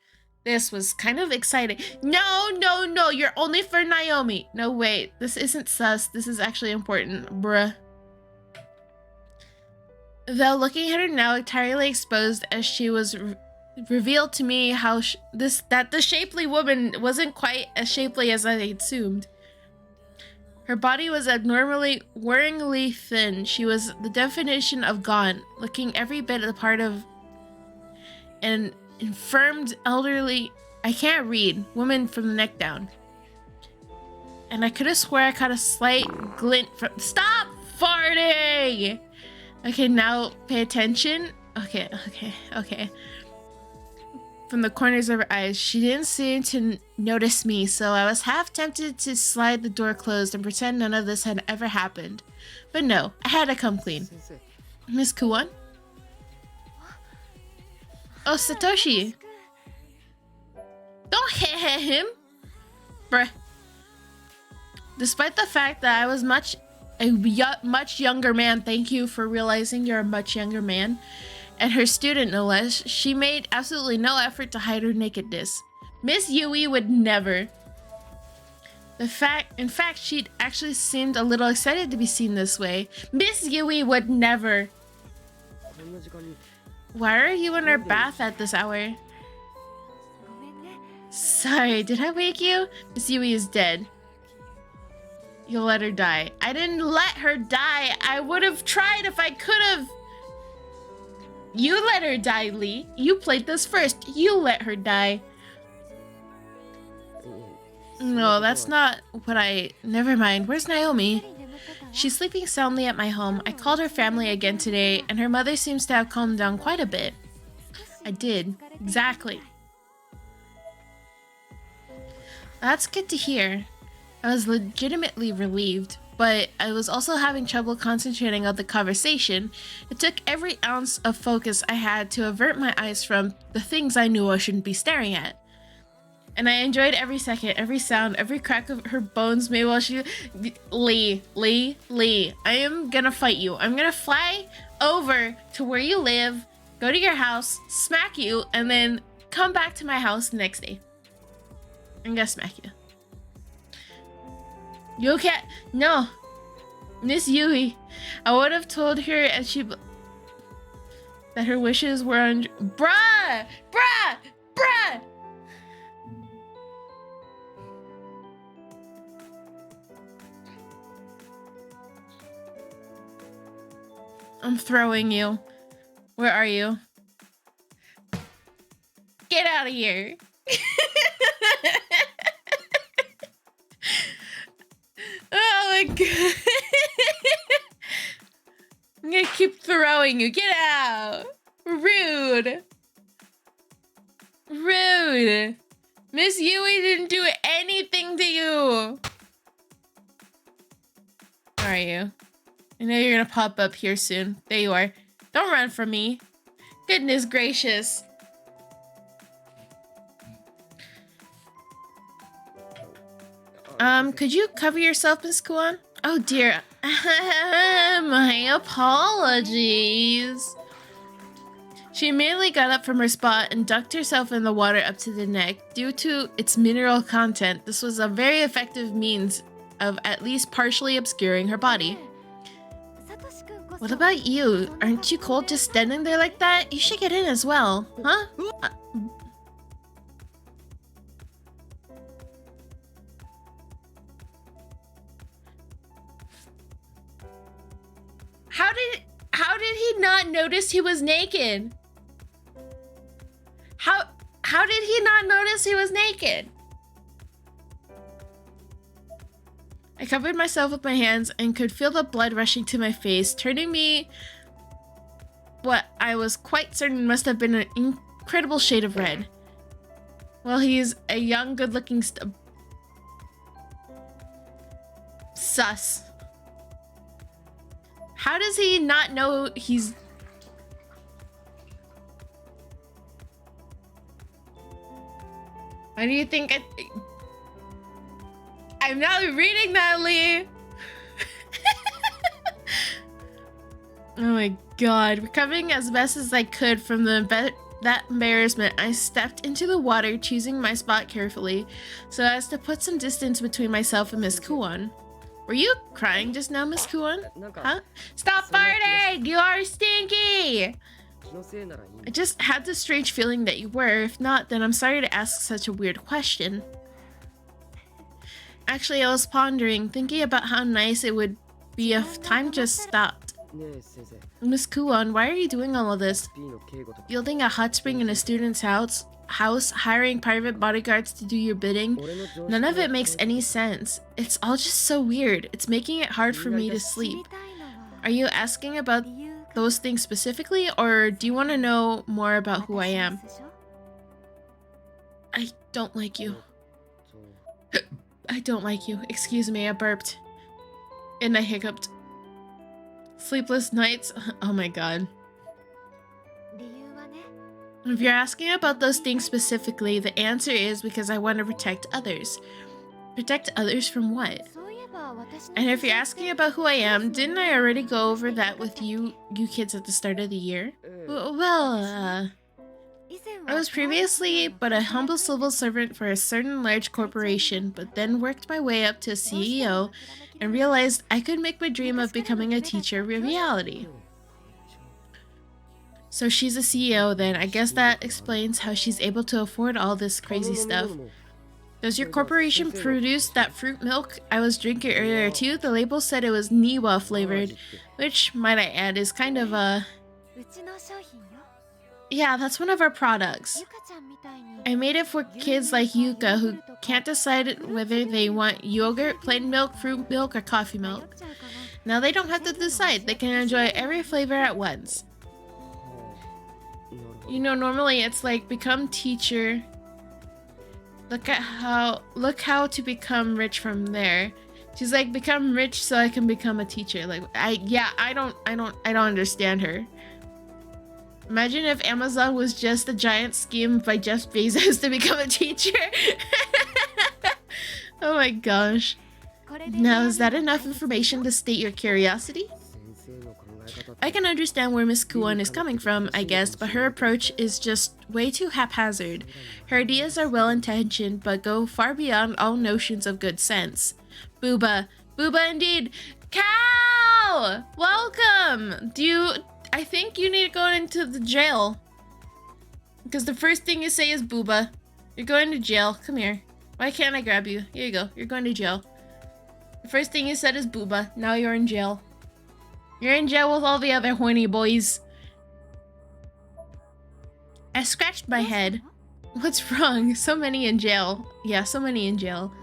this was kind of exciting. No, no, no, you're only for Naomi. No, wait, this isn't sus. This is actually important, bruh. Though looking at her now entirely exposed as she was revealed to me how that the shapely woman wasn't quite as shapely as I assumed. Her body was abnormally, worryingly thin. She was the definition of gaunt, looking every bit a part of an infirmed, elderly— I can't read— woman from the neck down. And I could have swore I caught a slight glint from— Stop farting! Okay, now pay attention. Okay. From the corners of her eyes, she didn't seem to notice me, so I was half tempted to slide the door closed and pretend none of this had ever happened. But no, I had to come clean. Miss Kuon? Oh, Satoshi. Don't hit him. Bruh. Despite the fact that I was a much younger man, thank you for realizing you're a much younger man, and her student no less, she made absolutely no effort to hide her nakedness. Miss Yui would never. In fact, she actually seemed a little excited to be seen this way. Miss Yui would never. Why are you in her bath at this hour? Sorry, did I wake you? Miss Yui is dead. You'll let her die. I didn't let her die. I would have tried if I could have. You let her die, Lee. You played this first. You let her die. No, that's not what I— Never mind. Where's Naomi? She's sleeping soundly at my home. I called her family again today, and her mother seems to have calmed down quite a bit. I did. Exactly. That's good to hear. I was legitimately relieved, but I was also having trouble concentrating on the conversation. It took every ounce of focus I had to avert my eyes from the things I knew I shouldn't be staring at. And I enjoyed every second, every sound, every crack of her bones made while she— Lee, I am gonna fight you. I'm gonna fly over to where you live, go to your house, smack you, and then come back to my house the next day. I'm gonna smack you. You can't— No. Miss Yui. I would have told her as she that her wishes were on. Bruh! Bruh! Bruh! I'm throwing you. Where are you? Get out of here. Oh my god. I'm gonna keep throwing you. Get out. Rude. Rude. Miss Yui didn't do anything to you. Where are you? I know you're gonna pop up here soon. There you are. Don't run from me. Goodness gracious. Could you cover yourself, Miss Kuan? Oh dear. My apologies. She immediately got up from her spot and ducked herself in the water up to the neck. Due to its mineral content, this was a very effective means of at least partially obscuring her body. What about you? Aren't you cold just standing there like that? You should get in as well, huh? How did he not notice he was naked? How did he not notice he was naked? I covered myself with my hands and could feel the blood rushing to my face, turning me what I was quite certain must have been an incredible shade of red. Well, he's a young, good-looking sus. How does he not know he's... Why do you think I'm not reading that, Lee. Oh my god. Recovering as best as I could from that embarrassment, I stepped into the water, choosing my spot carefully so as to put some distance between myself and Miss Kuon. Were you crying just now, Miss Kuon? Huh? Stop farting! You are stinky! I just had the strange feeling that you were. If not, then I'm sorry to ask such a weird question. Actually, I was pondering, thinking about how nice it would be if time just stopped. Miss Kuon, why are you doing all of this? Building a hot spring in a student's house, hiring private bodyguards to do your bidding? None of it makes any sense. It's all just so weird. It's making it hard for me to sleep. Are you asking about those things specifically, or do you want to know more about who I am? I don't like you. I don't like you. Excuse me, I burped. And I hiccuped. Sleepless nights? Oh my god. If you're asking about those things specifically, the answer is because I want to protect others. Protect others from what? And if you're asking about who I am, didn't I already go over that with you kids at the start of the year? Well, I was previously but a humble civil servant for a certain large corporation, but then worked my way up to a CEO and realized I could make my dream of becoming a teacher a reality. So she's a CEO then. I guess that explains how she's able to afford all this crazy stuff. Does your corporation produce that fruit milk I was drinking earlier too? The label said it was Niwa flavored, which, might I add, is kind of a... Yeah, that's one of our products. I made it for kids like Yuka who can't decide whether they want yogurt, plain milk, fruit milk, or coffee milk. Now they don't have to decide. They can enjoy every flavor at once. You know, normally it's like become teacher. Look how to become rich from there. She's like, become rich so I can become a teacher. Like, I don't understand her. Imagine if Amazon was just a giant scheme by Jeff Bezos to become a teacher. Oh my gosh. Now, is that enough information to state your curiosity? I can understand where Miss Kuon is coming from, I guess, but her approach is just way too haphazard. Her ideas are well-intentioned, but go far beyond all notions of good sense. Booba. Booba indeed. Cow! Wow! Welcome! I think you need to go into the jail. Because the first thing you say is booba. You're going to jail. Come here. Why can't I grab you? Here you go. You're going to jail. The first thing you said is booba. Now you're in jail. You're in jail with all the other horny boys. I scratched my head. What's wrong? So many in jail. Yeah, so many in jail.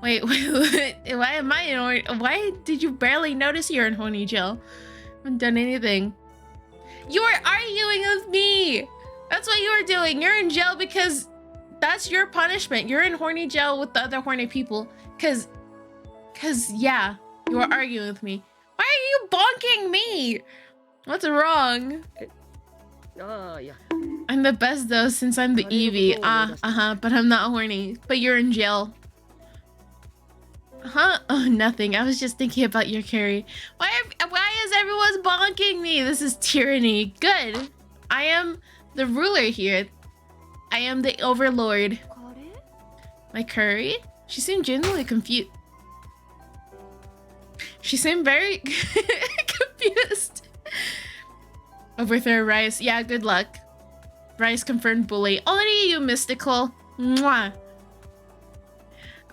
Wait, why am I in horny? Why did you barely notice you're in horny jail? I haven't done anything. You were arguing with me! That's what you were doing. You're in jail because that's your punishment. You're in horny jail with the other horny people. Cause yeah, you were arguing with me. Why are you bonking me? What's wrong? I'm the best though since I'm the Eevee. But I'm not horny. But you're in jail. Huh? Oh, nothing. I was just thinking about your carry. Why is everyone bonking me? This is tyranny. Good. I am the ruler here. I am the overlord. My curry? She seemed genuinely confused. She seemed very confused. Overthrow Rice. Yeah, good luck. Rice confirmed bully. Only you, Mystical. Mwah.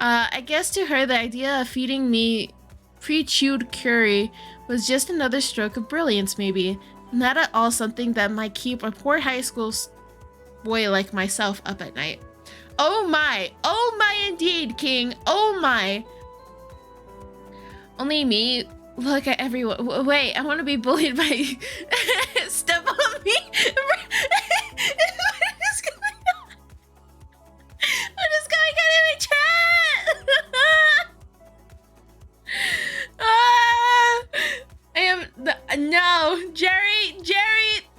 I guess to her, the idea of feeding me pre-chewed curry was just another stroke of brilliance, maybe. Not at all something that might keep a poor high school boy like myself up at night. Oh my indeed, King. Oh my. Only me. Look at everyone. Wait, I want to be bullied by... Step on me. What is going on? What is going on in my chat? I am no, Jerry,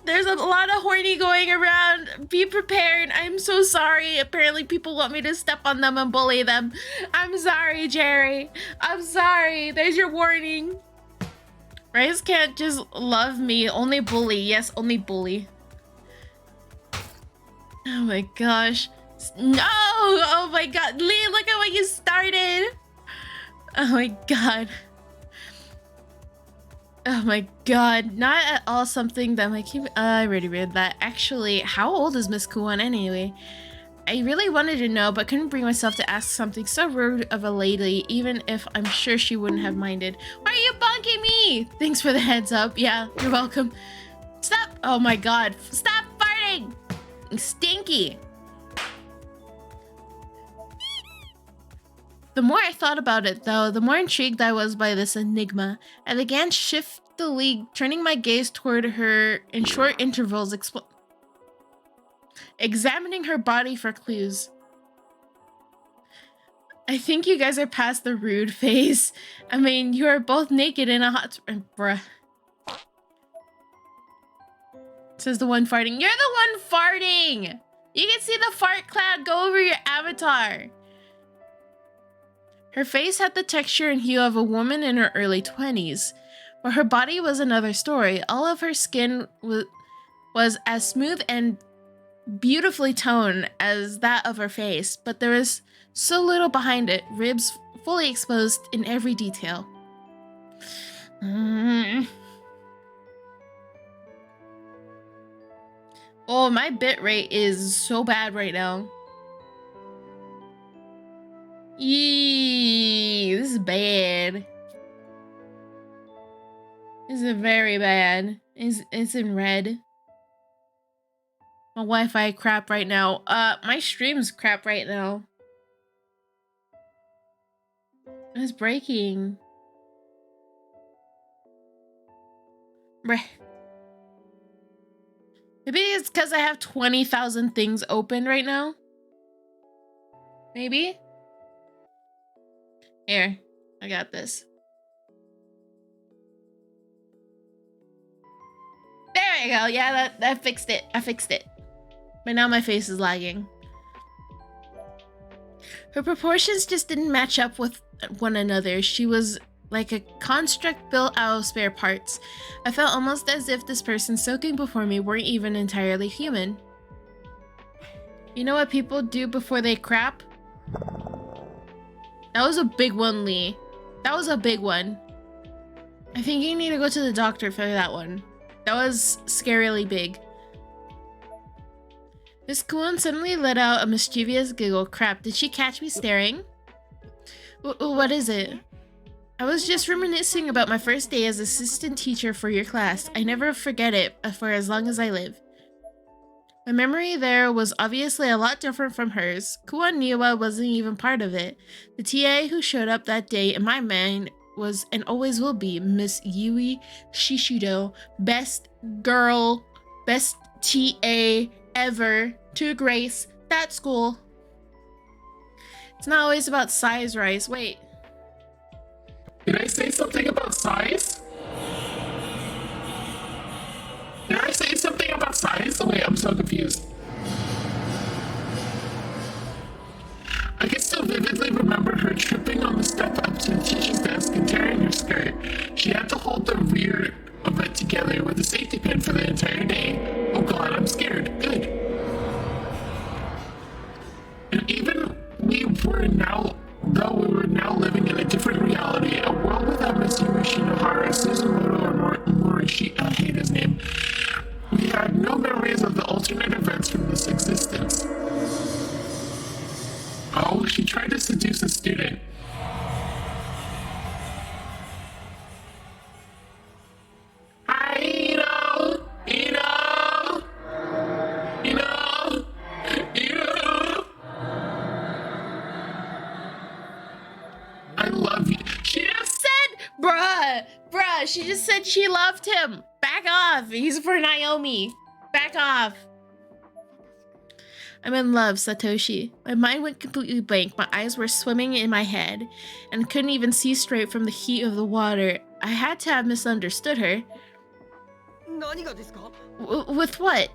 there's a lot of horny going around. Be prepared. I'm so sorry. Apparently people want me to step on them and bully them. I'm sorry, Jerry. I'm sorry. There's your warning. Rice can't just love me. Only bully. Yes, only bully. Oh my gosh. No! Oh my god. Lee, look at what you started. Oh my god. Oh my god. Not at all something that might keep... I already read that. Actually, how old is Miss Kuan anyway? I really wanted to know, but couldn't bring myself to ask something so rude of a lady, even if I'm sure she wouldn't have minded. Why are you bonking me? Thanks for the heads up. Yeah, you're welcome. Stop. Oh my god. Stop farting. Stinky. The more I thought about it, though, the more intrigued I was by this enigma. I began shiftily turning my gaze toward her in short intervals, examining her body for clues. I think you guys are past the rude phase. I mean, you are both naked in a hot... bruh. Says the one farting. You're the one farting! You can see the fart cloud go over your avatar. Her face had the texture and hue of a woman in her early 20s, but her body was another story. All of her skin was as smooth and beautifully toned as that of her face, but there was so little behind it, ribs fully exposed in every detail. Oh, my bitrate is so bad right now. Yee, this is bad. This is very bad. It's in red. My Wi-Fi crap right now. My stream's crap right now. It's breaking. Bruh. Maybe it's because I have 20,000 things open right now. Maybe? Here, I got this. There we go. Yeah, that fixed it. I fixed it. But now my face is lagging. Her proportions just didn't match up with one another. She was like a construct built out of spare parts. I felt almost as if this person soaking before me weren't even entirely human. You know what people do before they crap? That was a big one, Lee. That was a big one. I think you need to go to the doctor for that one. That was scarily big. Miss Kuon suddenly let out a mischievous giggle. Crap, did she catch me staring? What is it? I was just reminiscing about my first day as assistant teacher for your class. I never forget it for as long as I live. My memory there was obviously a lot different from hers. Kuon Niwa wasn't even part of it. The TA who showed up that day in my mind was and always will be Miss Yui Shishido. Best girl, best TA ever to grace that school. It's not always about size, Rice. Wait. Did I say something about size? Did I say something about size? Oh wait, I'm so confused. I can still vividly remember her tripping on the step up to the teacher's desk and tearing her skirt. She had to hold the rear of it together with a safety pin for the entire day. Oh god, I'm scared. Good. And even though we were now living in a different reality, a world without Miss Yuri Shinohara, Suzumoto, or Morishi, I hate his name, we had no memories of the alternate events from this existence. Oh, she tried to seduce a student. I love you. She just said, bruh, she just said she loved him. Back off. He's for Naomi. Back off. I'm in love, Satoshi. My mind went completely blank. My eyes were swimming in my head and couldn't even see straight from the heat of the water. I had to have misunderstood her. With what?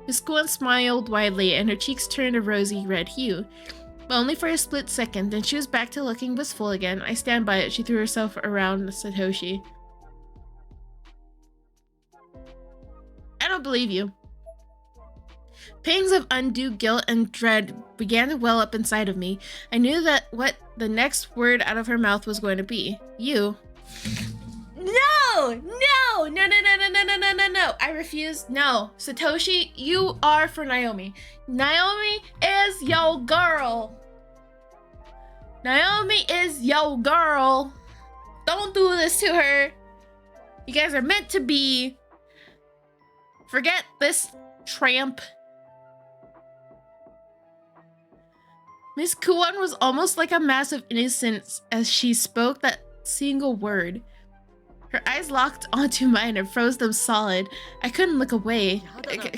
Miss Kuon smiled widely and her cheeks turned a rosy red hue. But only for a split second, then she was back to looking wistful again. I stand by it. She threw herself around Satoshi. I don't believe you. Pangs of undue guilt and dread began to well up inside of me. I knew that what the next word out of her mouth was going to be. You. No! No! No, no, no, no, no, no, no, no, no. I refuse. No. Satoshi, you are for Naomi. Naomi is your girl. Naomi is your girl. Don't do this to her. You guys are meant to be. Forget this tramp. Miss Kuon was almost like a mass of innocence as she spoke that single word. Her eyes locked onto mine and froze them solid. I couldn't look away.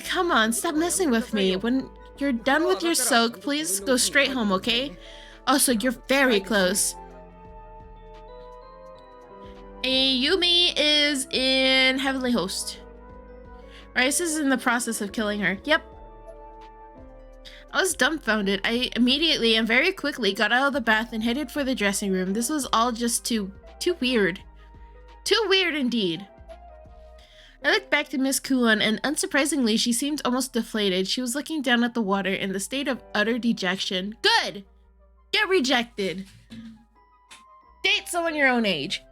Come on, stop messing with me. When you're done with your soak, please go straight home, okay? Also, you're very close. Yumi is in Heavenly Host. Rice is in the process of killing her. Yep. I was dumbfounded. I immediately and very quickly got out of the bath and headed for the dressing room. This was all just too weird. Too weird indeed. I looked back to Miss Kuon and unsurprisingly she seemed almost deflated. She was looking down at the water in the state of utter dejection. Good! Get rejected. Date someone your own age.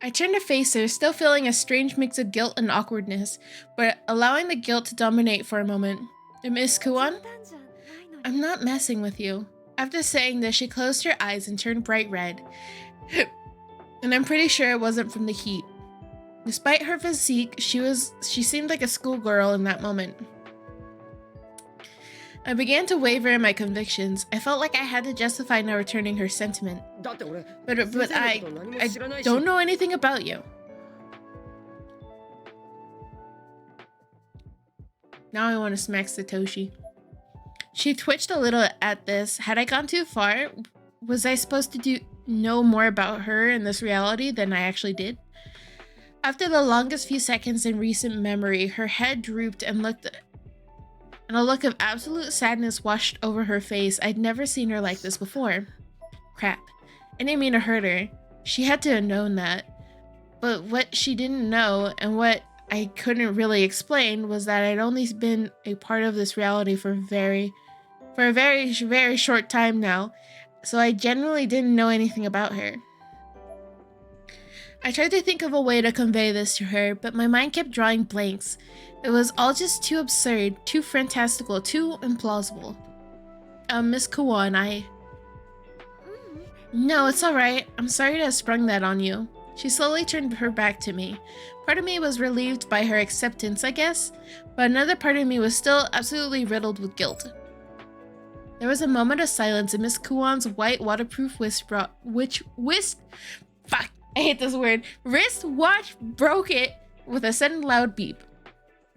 I turned to face her, still feeling a strange mix of guilt and awkwardness, but allowing the guilt to dominate for a moment. Miss Kuon? I'm not messing with you. After saying this, she closed her eyes and turned bright red. And I'm pretty sure it wasn't from the heat. Despite her physique, she seemed like a schoolgirl in that moment. I began to waver in my convictions. I felt like I had to justify not returning her sentiment. But I don't know anything about you. Now I want to smack Satoshi. She twitched a little at this. Had I gone too far? Was I supposed to know more about her in this reality than I actually did? After the longest few seconds in recent memory, her head drooped and a look of absolute sadness washed over her face. I'd never seen her like this before. Crap. I didn't mean to hurt her. She had to have known that. But what she didn't know and what I couldn't really explain was that I'd only been a part of this reality for a very short time now, so I genuinely didn't know anything about her. I tried to think of a way to convey this to her, but my mind kept drawing blanks. It was all just too absurd, too fantastical, too implausible. Miss Kawan, No, it's alright. I'm sorry to have sprung that on you. She slowly turned her back to me. Part of me was relieved by her acceptance, I guess, but another part of me was still absolutely riddled with guilt. There was a moment of silence, and Miss Kuwan's white waterproof wristwatch broke it with a sudden loud beep.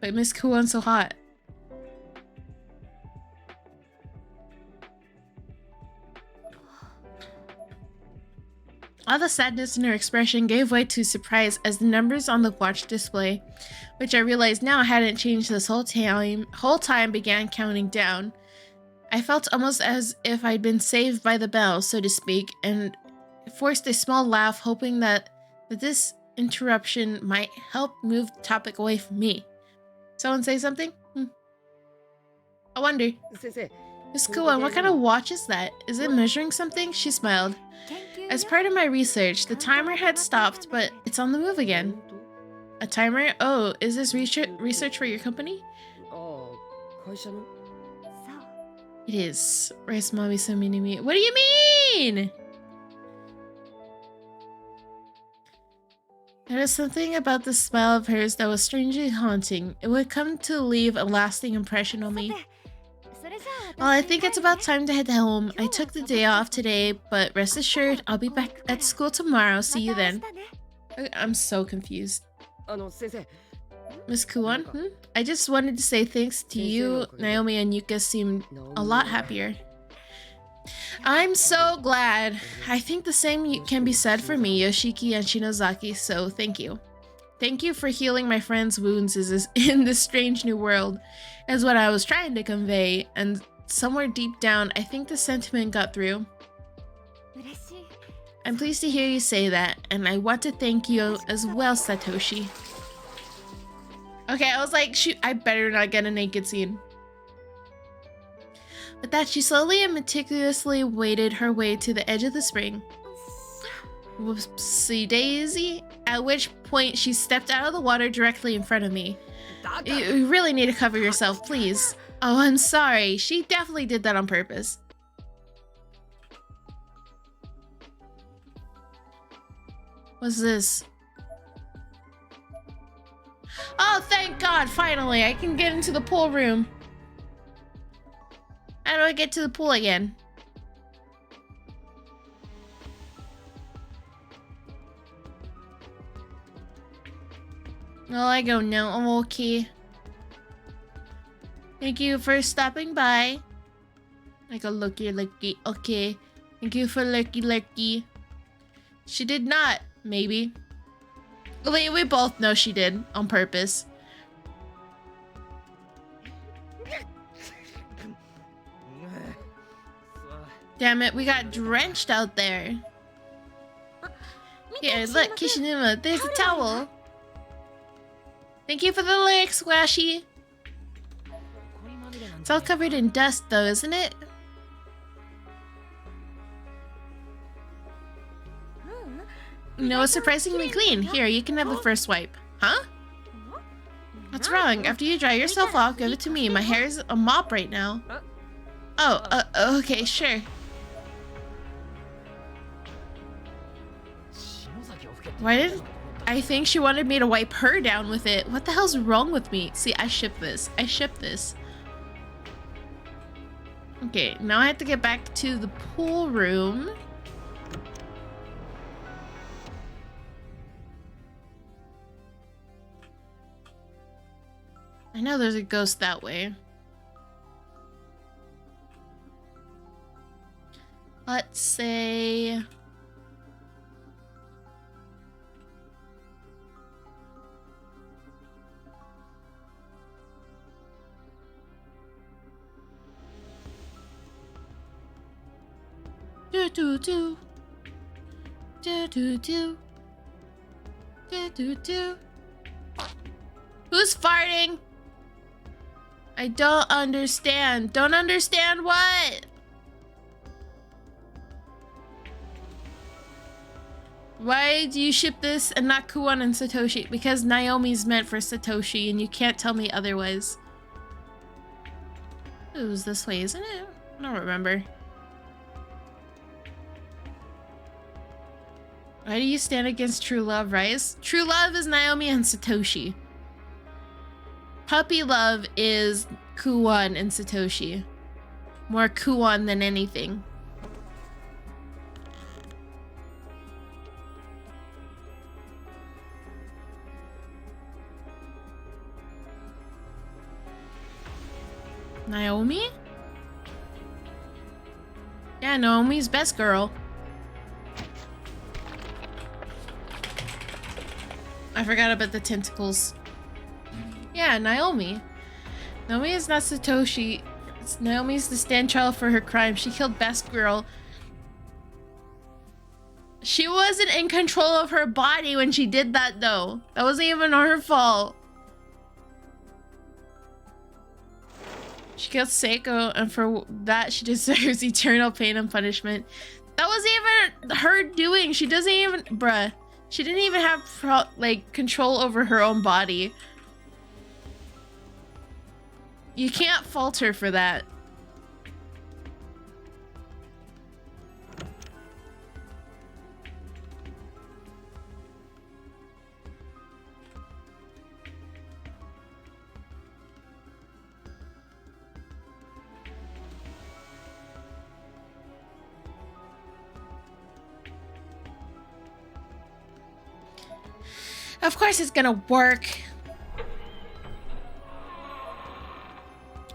But Miss Kuwan's so hot. All the sadness in her expression gave way to surprise as the numbers on the watch display, which I realized now hadn't changed this whole time, began counting down. I felt almost as if I'd been saved by the bell, so to speak, and forced a small laugh, hoping that this interruption might help move the topic away from me. Someone say something? I wonder. Miss Kuwan, what kind of watch is that? Is it measuring something? She smiled. As part of my research, the timer had stopped, but it's on the move again. A timer? Oh, is this research for your company? It is. Rice mommy so mean to me. What do you mean? There was something about the smile of hers that was strangely haunting. It would come to leave a lasting impression on me. Well, I think it's about time to head home. I took the day off today, but rest assured, I'll be back at school tomorrow. See you then. I'm so confused. Miss Kuwan, I just wanted to say thanks to you. Naomi and Yuka seemed a lot happier. I'm so glad. I think the same can be said for me, Yoshiki and Shinozaki, so thank you. Thank you for healing my friend's wounds in this strange new world, is what I was trying to convey, and somewhere deep down, I think the sentiment got through. I'm pleased to hear you say that, and I want to thank you as well, Satoshi. Okay, I was like, shoot, I better not get a naked scene. With that, she slowly and meticulously waded her way to the edge of the spring. Whoopsie daisy, at which point she stepped out of the water directly in front of me. You really need to cover yourself, please. Oh, I'm sorry. She definitely did that on purpose. What's this? Oh, thank God, finally, I can get into the pool room. How do I get to the pool again? Well, I go now. I'm okay. Thank you for stopping by. I go lurky. Okay. Thank you for lurky. She did not, maybe. We both know she did on purpose. Damn it, we got drenched out there. Here, look, Kishinuma, there's a towel. Thank you for the lyric, Squashy. It's all covered in dust, though, isn't it? No, it's surprisingly clean. Here, you can have the first wipe. Huh? What's wrong? After you dry yourself off, give it to me. My hair is a mop right now. Oh, okay, sure. Why did I think she wanted me to wipe her down with it? What the hell's wrong with me? See, I ship this. Okay, now I have to get back to the pool room. I know there's a ghost that way. Let's say... Do do do. Do do do. Do do do. Who's farting? I don't understand. Don't understand what? Why do you ship this and not Kuon and Satoshi? Because Naomi's meant for Satoshi and you can't tell me otherwise. It was this way, isn't it? I don't remember. Why do you stand against true love, Rice? True love is Naomi and Satoshi. Puppy love is Kuon and Satoshi. More Kuon than anything. Naomi? Yeah, Naomi's best girl. I forgot about the tentacles. Yeah, Naomi. Naomi is not Satoshi. Naomi's the stand trial for her crime. She killed best girl. She wasn't in control of her body when she did that, though. That wasn't even her fault. She killed Seiko, and for that she deserves eternal pain and punishment. That wasn't even her doing. She doesn't even... Bruh. She didn't even have, like, control over her own body. You can't fault her for that. Of course it's gonna work.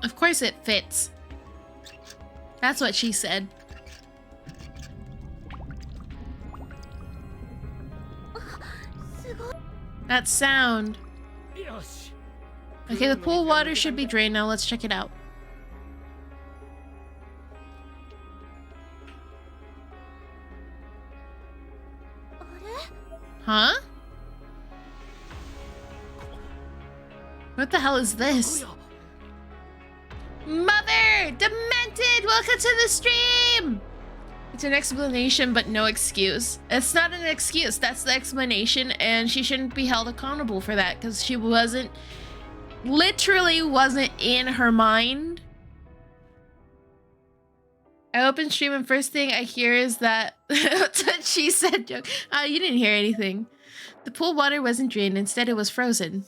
Of course it fits. That's what she said. That sound. Okay, the pool water should be drained now. Let's check it out. Huh? What the hell is this? Mother! Demented! Welcome to the stream! It's an explanation, but no excuse. It's not an excuse. That's the explanation, and she shouldn't be held accountable for that, because she wasn't... Literally wasn't in her mind. I open stream, and first thing I hear is that... That's what she said, joke. You didn't hear anything. The pool water wasn't drained. Instead, it was frozen.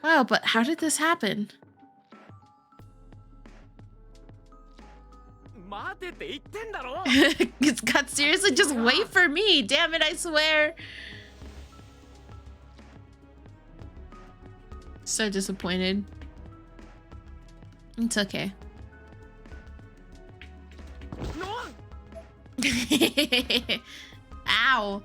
Wow, but how did this happen? God, seriously, just wait for me. Damn it, I swear. So disappointed. It's okay. Ow.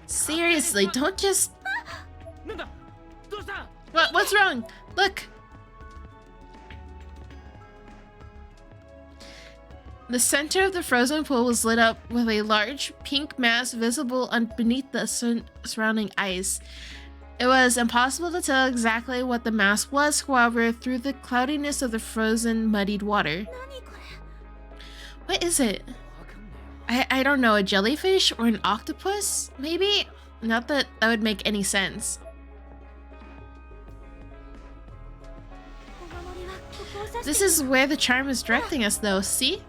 Seriously, don't just... What's wrong? Look. The center of the frozen pool was lit up with a large pink mass visible beneath the surrounding ice. It was impossible to tell exactly what the mass was, however, through the cloudiness of the frozen, muddied water. What is it? I don't know, a jellyfish or an octopus, maybe? Not that that would make any sense. This is where the charm is directing us, though, see?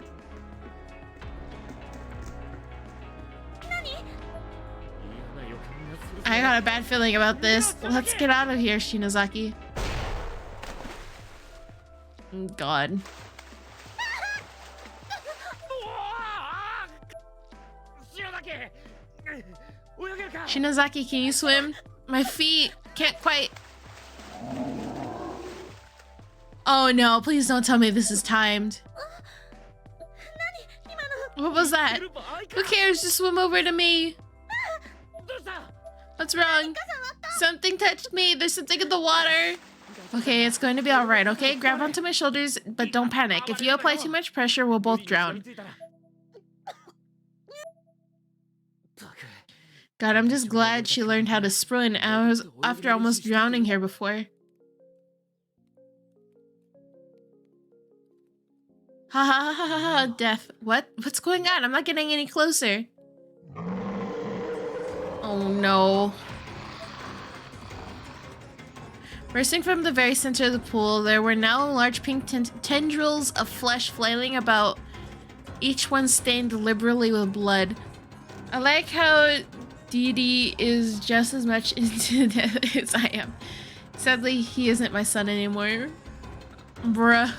I got a bad feeling about this. Let's get out of here, Shinozaki. God. Shinozaki, can you swim? My feet can't quite... Oh no, please don't tell me this is timed. What was that? Who cares? Just swim over to me. What's wrong? Something touched me. There's something in the water. Okay, it's going to be alright, okay? Grab onto my shoulders, but don't panic. If you apply too much pressure, we'll both drown. God, I'm just glad she learned how to sprint after almost drowning here before. Ha ha ha ha ha, death. What's going on? I'm not getting any closer. Oh no. Bursting from the very center of the pool, there were now large pink tendrils of flesh flailing about, each one stained liberally with blood. I like how Dee Dee is just as much into death as I am. Sadly, he isn't my son anymore. Bruh.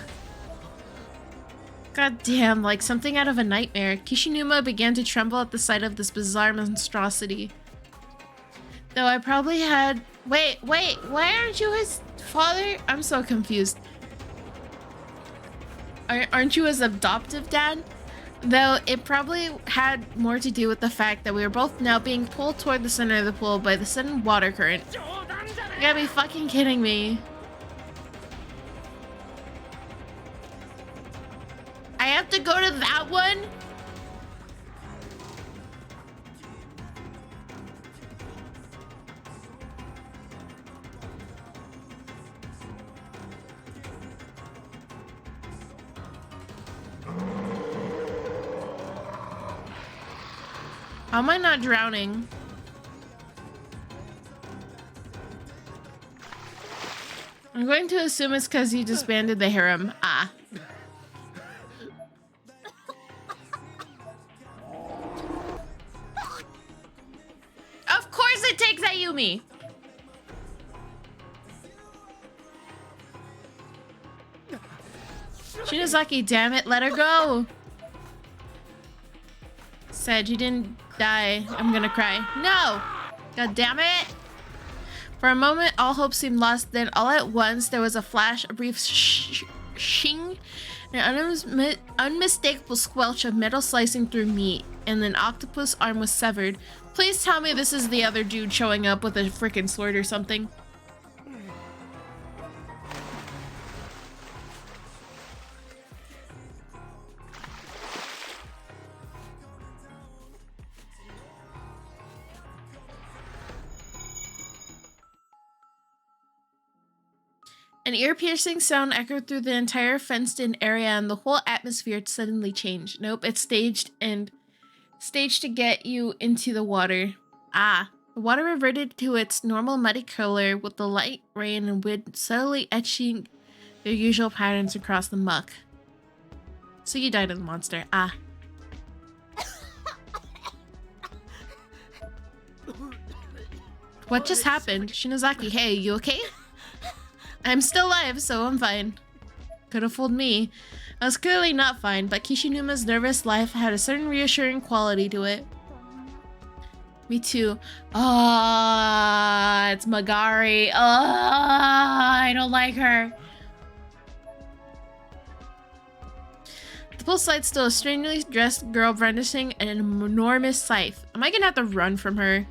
God damn, like something out of a nightmare. Kishinuma began to tremble at the sight of this bizarre monstrosity. Though I probably had... Wait, why aren't you his father? I'm so confused. Aren't you his adoptive dad? Though it probably had more to do with the fact that we were both now being pulled toward the center of the pool by the sudden water current. You gotta be fucking kidding me. I have to go to that one? How am I not drowning? I'm going to assume it's because he disbanded the harem. Ah. Of course it takes Ayumi! Shinozaki, damn it, let her go! Said you didn't die. I'm gonna cry. No! God damn it! For a moment, all hope seemed lost. Then, all at once, there was a flash, a brief shing, an unmistakable squelch of metal slicing through meat, and an octopus arm was severed. Please tell me this is the other dude showing up with a freaking sword or something. An ear-piercing sound echoed through the entire fenced-in area, and the whole atmosphere suddenly changed. Nope, it's staged to get you into the water. Ah, the water reverted to its normal muddy color, with the light rain and wind subtly etching their usual patterns across the muck. So you died of the monster. Ah. What just happened? Shinozaki, hey, you okay? I'm still alive, so I'm fine. Could have fooled me. I was clearly not fine, but Kishinuma's nervous life had a certain reassuring quality to it. Me too. Ah, it's Magari. Ah, I don't like her. The poolside still a strangely dressed girl brandishing an enormous scythe. Am I gonna have to run from her?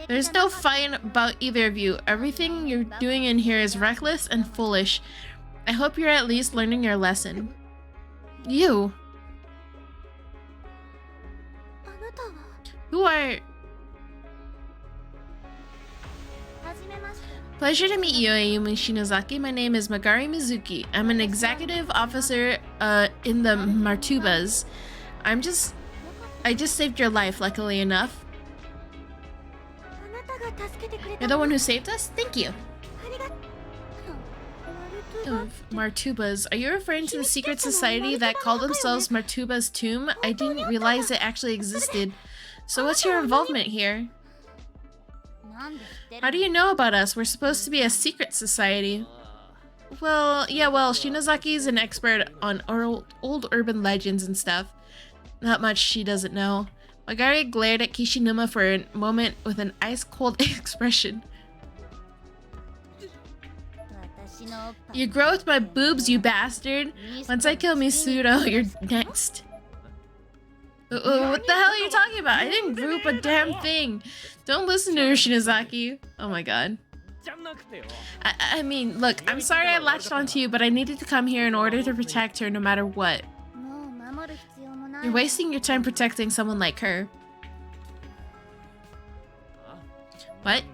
There's no fight about either of you. Everything you're doing in here is reckless and foolish. I hope you're at least learning your lesson. You? Who are... Pleasure to meet you, Ayumi Shinozaki. My name is Magari Mizuki. I'm an executive officer in the Martubas. I just saved your life, luckily enough. You're the one who saved us? Thank you. Martubas. Are you referring to the secret society that called themselves Martuba's Tomb? I didn't realize it actually existed. So what's your involvement here? How do you know about us? We're supposed to be a secret society. Well, yeah, Shinozaki's an expert on old urban legends and stuff. Not much she doesn't know. Magari glared at Kishinuma for a moment with an ice-cold expression. You grow with my boobs, you bastard! Once I kill Misuro, you're next. What the hell are you talking about? I didn't group a damn thing! Don't listen to her, Shinozaki. Oh my god. I mean, look, I'm sorry I latched onto you, but I needed to come here in order to protect her no matter what. You're wasting your time protecting someone like her. What?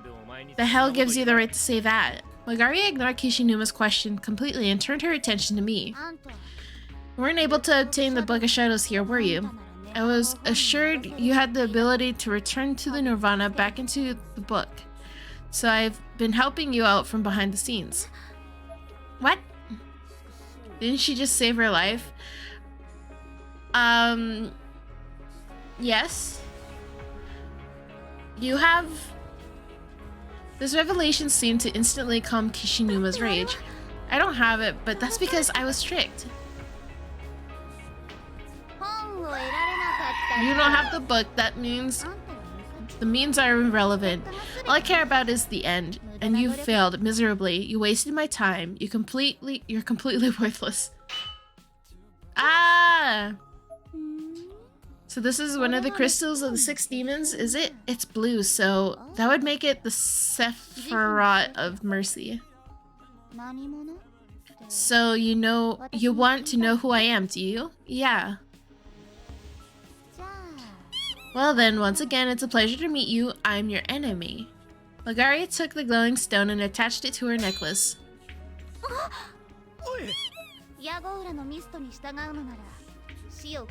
The hell gives you the right to say that? Magaria ignored Kishinuma's question completely and turned her attention to me. You weren't able to obtain the Book of Shadows here, were you? I was assured you had the ability to return to the Nirvana back into the book. So I've been helping you out from behind the scenes. What? Didn't she just save her life? Yes. You have... This revelation seemed to instantly calm Kishinuma's rage. I don't have it, but that's because I was tricked. You don't have the book, that means... The means are irrelevant. All I care about is the end. And you failed miserably. You wasted my time. You're completely worthless. Ah! So this is one of the crystals of the 6 demons, is it? It's blue, so that would make it the Sephiroth of Mercy. So you want to know who I am, do you? Yeah. Well then, once again, it's a pleasure to meet you. I'm your enemy. Magaria took the glowing stone and attached it to her necklace.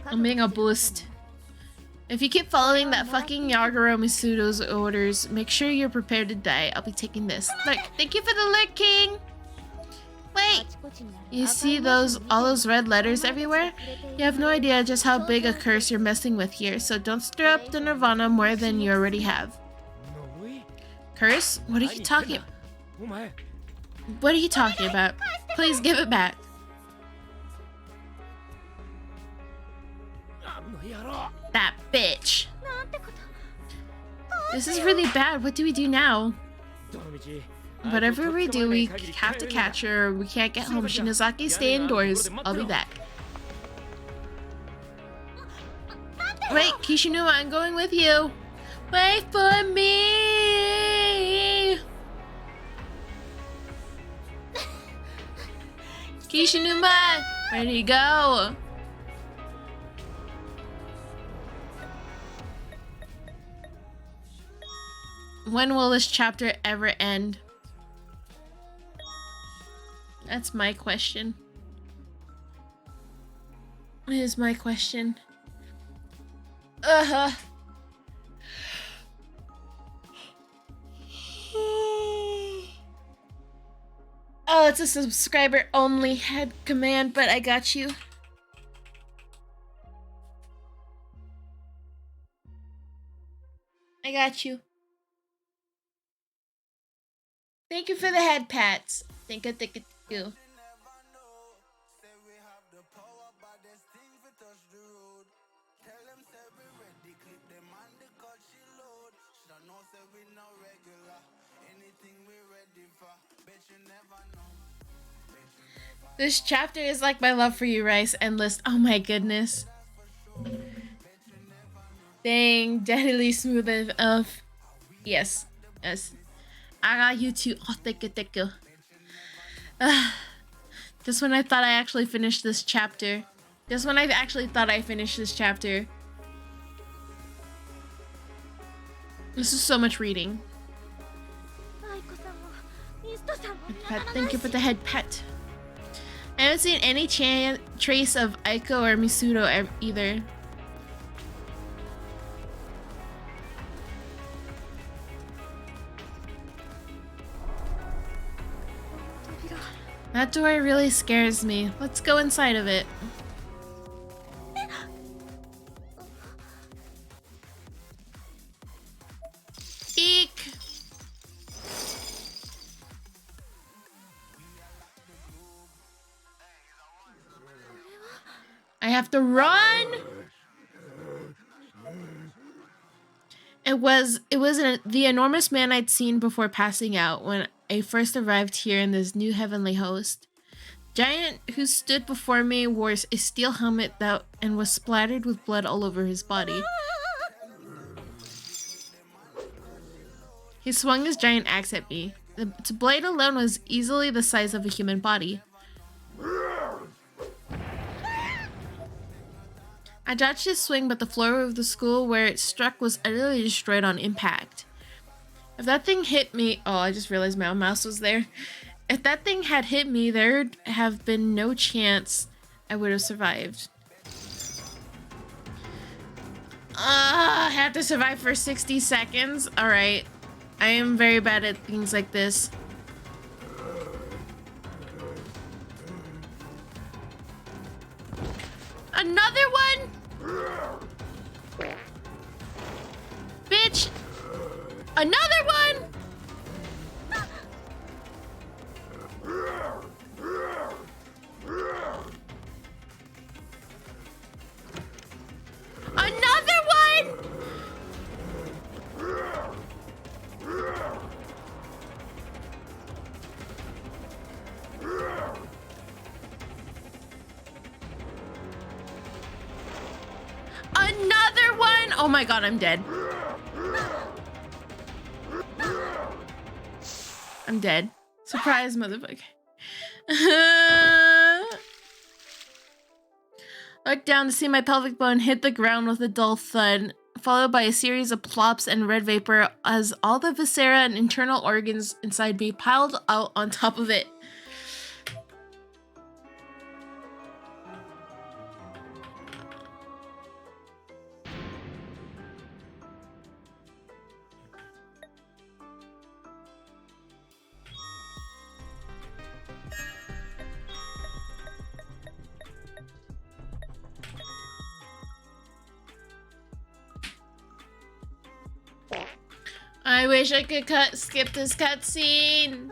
I'm being a boost. If you keep following that fucking Yagoro Misudo's orders, make sure you're prepared to die. I'll be taking this. Look, thank you for the lurking! Wait! You see all those red letters everywhere? You have no idea just how big a curse you're messing with here, so don't stir up the Nirvana more than you already have. Curse? What are you talking about? What are you talking about? Please give it back. That bitch. This is really bad. What do we do now? Whatever we do, we have to catch her. We can't get home. Shinozaki, stay indoors. I'll be back. Wait, Kishinuma, I'm going with you. Wait for me. Kishinuma, where do you go? When will this chapter ever end? That's my question. It is my question. Oh, it's a subscriber only head command, but I got you. I got you. Thank you for the head pats. Thank you. This chapter is like my love for you, Rice. Endless. Oh my goodness. Dang, deadly smooth of. Yes. I got you too. Oh, thank you. Just when I thought I actually finished this chapter. This is so much reading. Thank you for the head pet. I haven't seen any trace of Aiko or Misudo either. That door really scares me. Let's go inside of it. Eek! I have to run! It was the enormous man I'd seen before passing out when I first arrived here in this new heavenly host. Giant who stood before me wore a steel helmet and was splattered with blood all over his body. He swung his giant axe at me. Its blade alone was easily the size of a human body. I dodged his swing, but the floor of the school where it struck was utterly destroyed on impact. If that thing hit me... Oh, I just realized my own mouse was there. If that thing had hit me, there'd have been no chance I would have survived. I have to survive for 60 seconds? Alright. I am very bad at things like this. Another one? Bitch! Another one? Another one? Another one? Oh my god, I'm dead. I'm dead. Surprise, motherfucker. Looked down to see my pelvic bone hit the ground with a dull thud, followed by a series of plops and red vapor as all the viscera and internal organs inside me piled out on top of it. I wish I could skip this cutscene.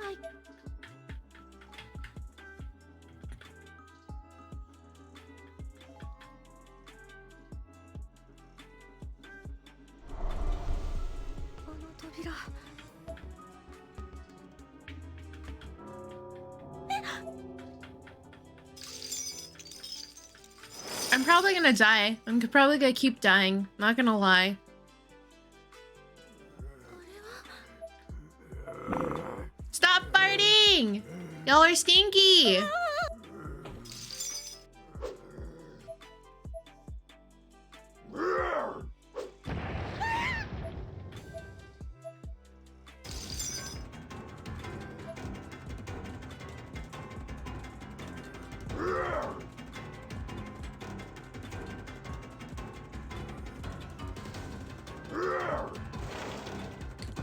I'm probably gonna die. I'm probably gonna keep dying. Not gonna lie. Stop farting! Y'all are stinky!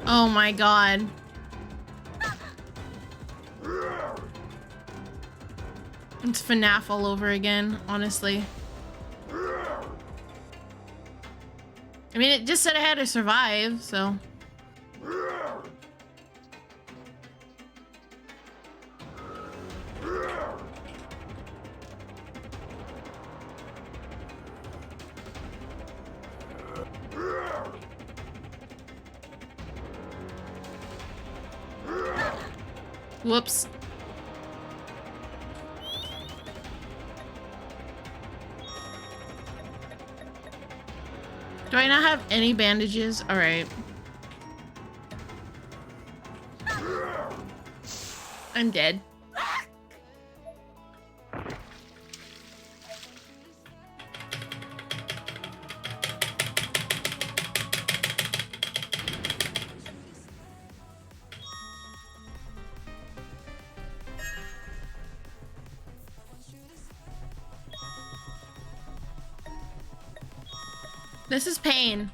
Oh my god. It's FNAF all over again, honestly. I mean, it just said I had to survive, so... Whoops. Do I not have any bandages? All right. I'm dead. This is pain.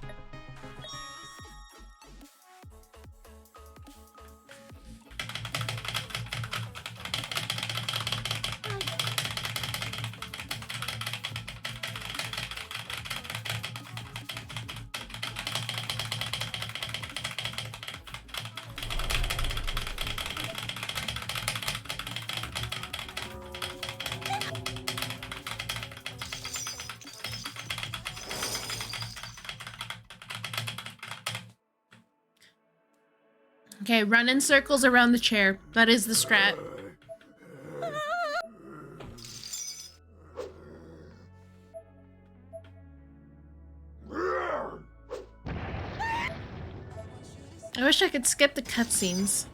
Okay, run in circles around the chair. That is the strat. I wish I could skip the cutscenes.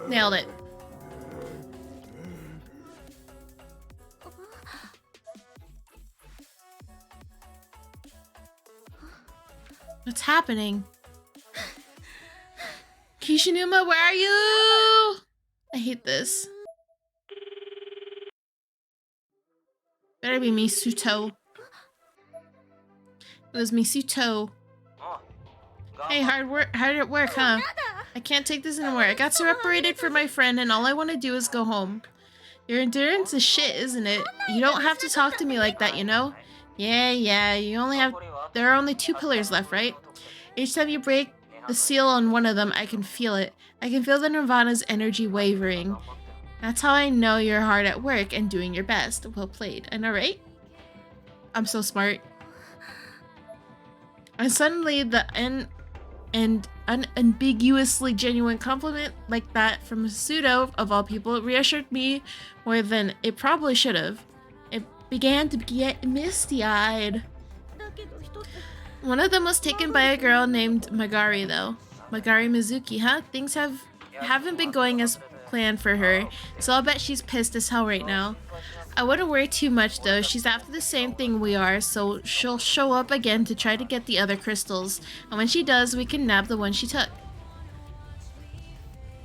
Nailed it. What's happening? Kishinuma, where are you? I hate this. Better be Misuto. It was Misuto. Hey, hard at work, huh? I can't take this anymore. I got separated from my friend and all I want to do is go home. Your endurance is shit, isn't it? You don't have to talk to me like that, you know? Yeah, there are only 2 pillars left, right? Each time you break the seal on one of them, I can feel it. I can feel the Nirvana's energy wavering. That's how I know you're hard at work and doing your best. Well played. I know, right? I'm so smart. And suddenly and unambiguously genuine compliment like that from Pseudo, of all people, reassured me more than it probably should have. It began to get misty-eyed. One of them was taken by a girl named Magari, though. Magari Mizuki, huh? Things haven't been going as planned for her, so I'll bet she's pissed as hell right now. I wouldn't worry too much though, she's after the same thing we are, so she'll show up again to try to get the other crystals, and when she does, we can nab the one she took.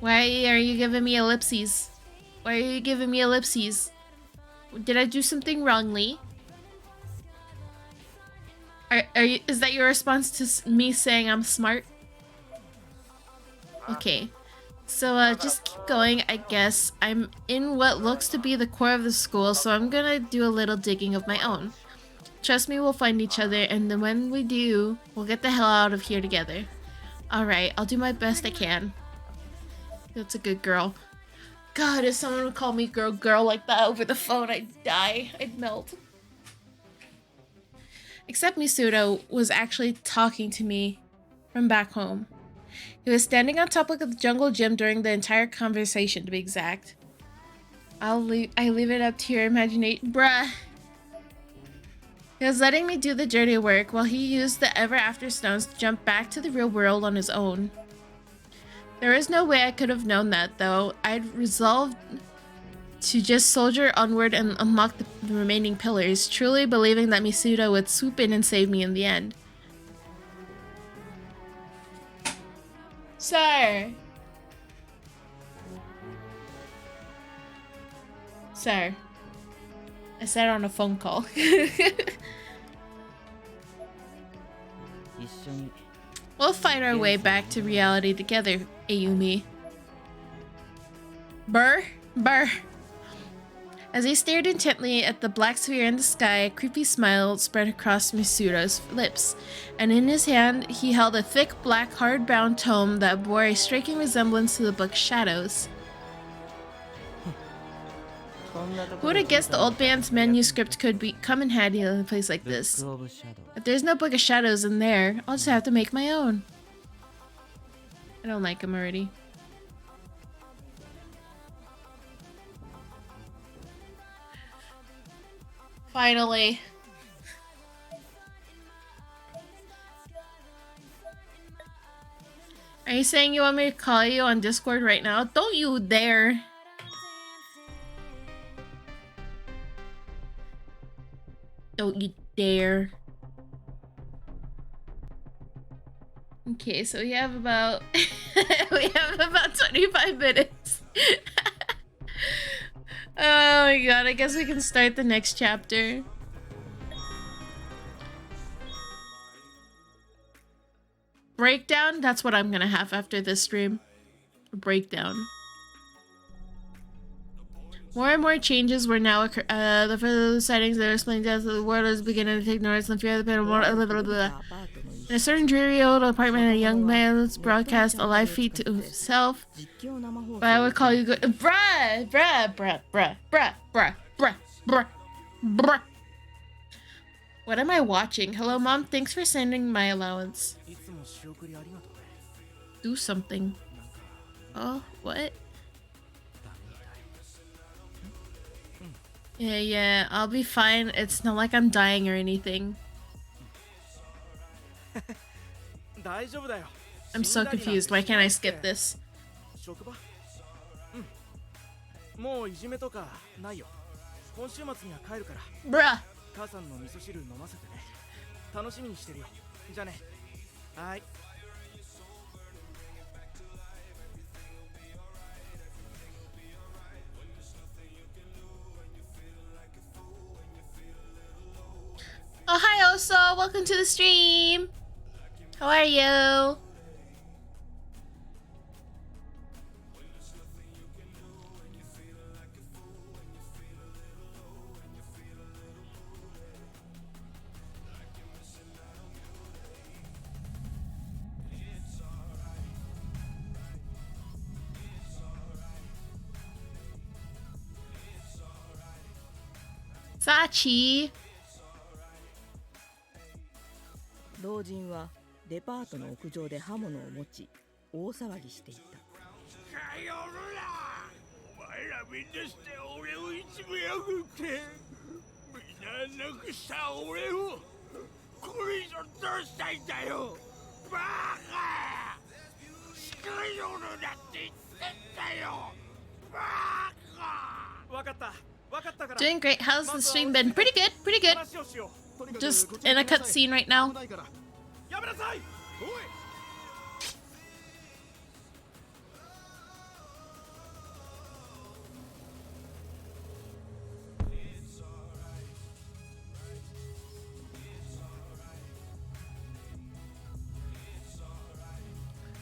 Why are you giving me ellipses? Why are you giving me ellipses? Did I do something wrongly? Is that your response to me saying I'm smart? Okay. So, just keep going, I guess. I'm in what looks to be the core of the school, so I'm gonna do a little digging of my own. Trust me, we'll find each other, and then when we do, we'll get the hell out of here together. Alright, I'll do my best I can. That's a good girl. God, if someone would call me girl like that over the phone, I'd die. I'd melt. Except Misuto was actually talking to me from back home. He was standing on top of the jungle gym during the entire conversation, to be exact. I leave it up to your imagination. Bruh. He was letting me do the dirty work while he used the ever after stones to jump back to the real world on his own. There is no way I could have known that, though. I'd resolved to just soldier onward and unlock the remaining pillars, truly believing that Misuto would swoop in and save me in the end. Sir! Sir. I said on a phone call. We'll fight our way back to reality together, Ayumi. Burr? As he stared intently at the black sphere in the sky, a creepy smile spread across Misuto's lips, and in his hand he held a thick, black, hard-bound tome that bore a striking resemblance to the book Shadows. Who would have guessed the old man's manuscript could come in handy in a place like this? If there's no Book of Shadows in there, I'll just have to make my own. I don't like him already. Finally. Are you saying you want me to call you on Discord right now? Don't you dare. Don't you dare. Okay, so we have about 25 minutes. Oh my god, I guess we can start the next chapter. breakdown? That's what I'm gonna have after this stream. A breakdown. More and more changes were now the further sightings that are explaining death of the world is beginning to take notice and fear the pain of blah, blah, blah, blah. In a certain dreary old apartment, a young man broadcast a live feed to himself. But I would call you good. Bruh, bruh, bruh, bruh, bruh, bruh, bruh, bruh, bruh. What am I watching? Hello, Mom. Thanks for sending my allowance. Do something. Oh, what? Yeah, I'll be fine. It's not like I'm dying or anything. I'm so confused. Why can't I skip this? Bruh. Oh, hi, Oso. Welcome to the stream. How are you? Sachi. 老人はデパートの屋上で刃物を持ち大騒ぎしていた。さようなら。お前らみんなして俺をいじめやがってみんななくした俺をこれ以上どうしたいんだよバカ近いよるなって言ってんだよバカ。わかったわかったから。 Doing great. How's the stream been? Pretty good. Pretty good. Just in a cutscene right now.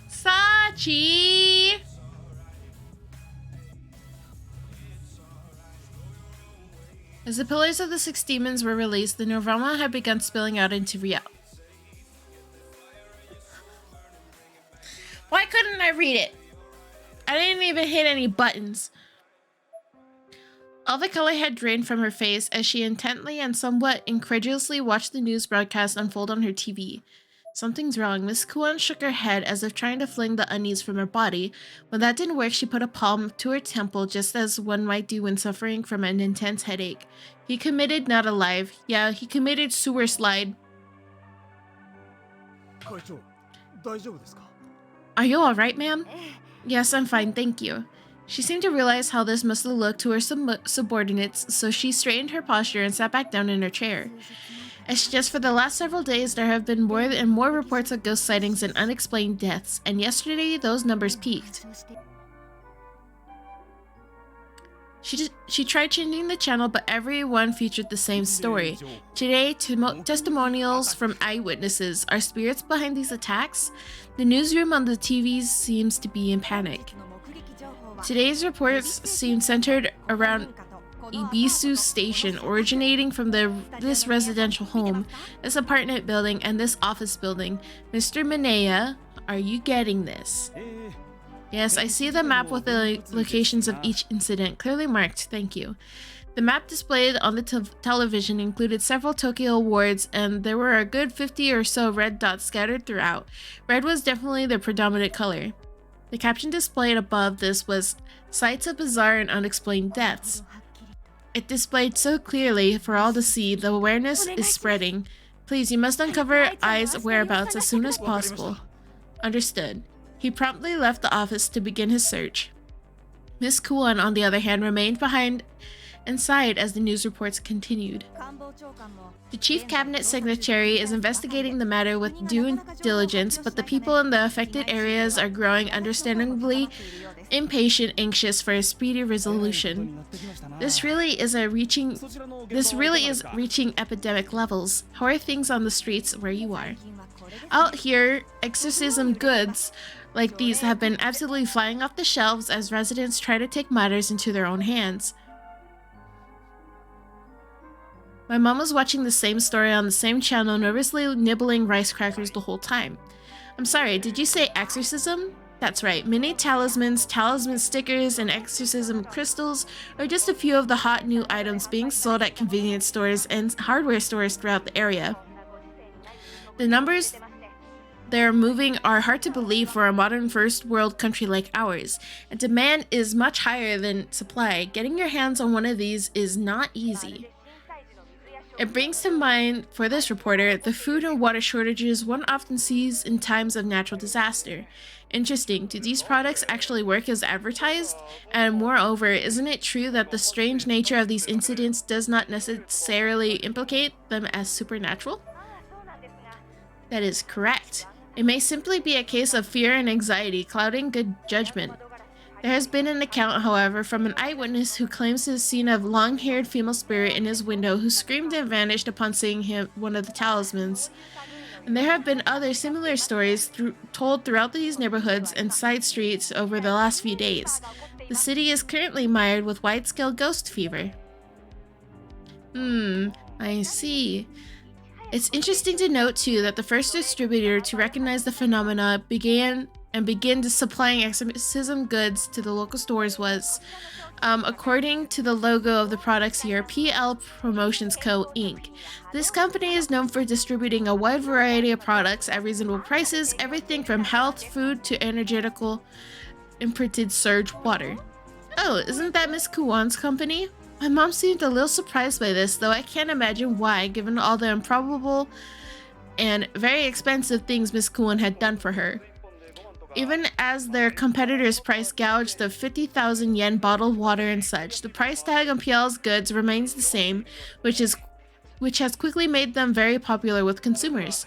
Sachi! As the pillars of the six demons were released, the Nirvana had begun spilling out into reality. Why couldn't I read it? I didn't even hit any buttons. All the color had drained from her face as she intently and somewhat incredulously watched the news broadcast unfold on her TV. Something's wrong. Miss Kuan shook her head as if trying to fling the unease from her body. When that didn't work, she put a palm to her temple just as one might do when suffering from an intense headache. He committed, not alive. Yeah, he committed sewer slide. Are you alright, ma'am? Yes, I'm fine, thank you. She seemed to realize how this must have looked to her subordinates, so she straightened her posture and sat back down in her chair. It's just for the last several days, there have been more and more reports of ghost sightings and unexplained deaths, and yesterday those numbers peaked. She tried changing the channel, but everyone featured the same story. Today, testimonials from eyewitnesses. Are spirits behind these attacks? The newsroom on the TVs seems to be in panic. Today's reports seem centered around Ibisu Station, originating from this residential home, this apartment building, and this office building. Mr. Minea, are you getting this? Yes, I see the map with the locations of each incident, clearly marked, thank you. The map displayed on the television included several Tokyo wards, and there were a good 50 or so red dots scattered throughout. Red was definitely the predominant color. The caption displayed above this was, "Sites of bizarre and unexplained deaths." It displayed so clearly for all to see, the awareness is spreading. Please, you must uncover Ai's whereabouts as soon as possible. Understood. He promptly left the office to begin his search. Miss Kuan, on the other hand, remained behind and sighed as the news reports continued. The chief cabinet secretary is investigating the matter with due diligence, but the people in the affected areas are growing understandably impatient, anxious for a speedy resolution. This really is reaching epidemic levels. How are things on the streets where you are? Out here, exorcism goods like these have been absolutely flying off the shelves as residents try to take matters into their own hands. My mom was watching the same story on the same channel, nervously nibbling rice crackers the whole time. I'm sorry, did you say exorcism? That's right, mini talismans, talisman stickers, and exorcism crystals are just a few of the hot new items being sold at convenience stores and hardware stores throughout the area. The numbers they're moving are hard to believe for a modern first world country like ours, and demand is much higher than supply. Getting your hands on one of these is not easy. It brings to mind, for this reporter, the food and water shortages one often sees in times of natural disaster. Interesting, do these products actually work as advertised? And moreover, isn't it true that the strange nature of these incidents does not necessarily implicate them as supernatural? That is correct. It may simply be a case of fear and anxiety clouding good judgment. There has been an account, however, from an eyewitness who claims to have seen a long-haired female spirit in his window who screamed and vanished upon seeing one of the talismans. And there have been other similar stories told throughout these neighborhoods and side streets over the last few days. The city is currently mired with wide-scale ghost fever. I see. It's interesting to note, too, that the first distributor to recognize the phenomena begin supplying exorcism goods to the local stores was, according to the logo of the products here, PL Promotions Co. Inc. This company is known for distributing a wide variety of products at reasonable prices, everything from health, food, to energetical imprinted surge water. Oh, isn't that Miss Kuwan's company? My mom seemed a little surprised by this, though I can't imagine why, given all the improbable and very expensive things Miss Kuwan had done for her. Even as their competitors price gouged the 50,000 yen bottled water and such, the price tag on PL's goods remains the same, which has quickly made them very popular with consumers.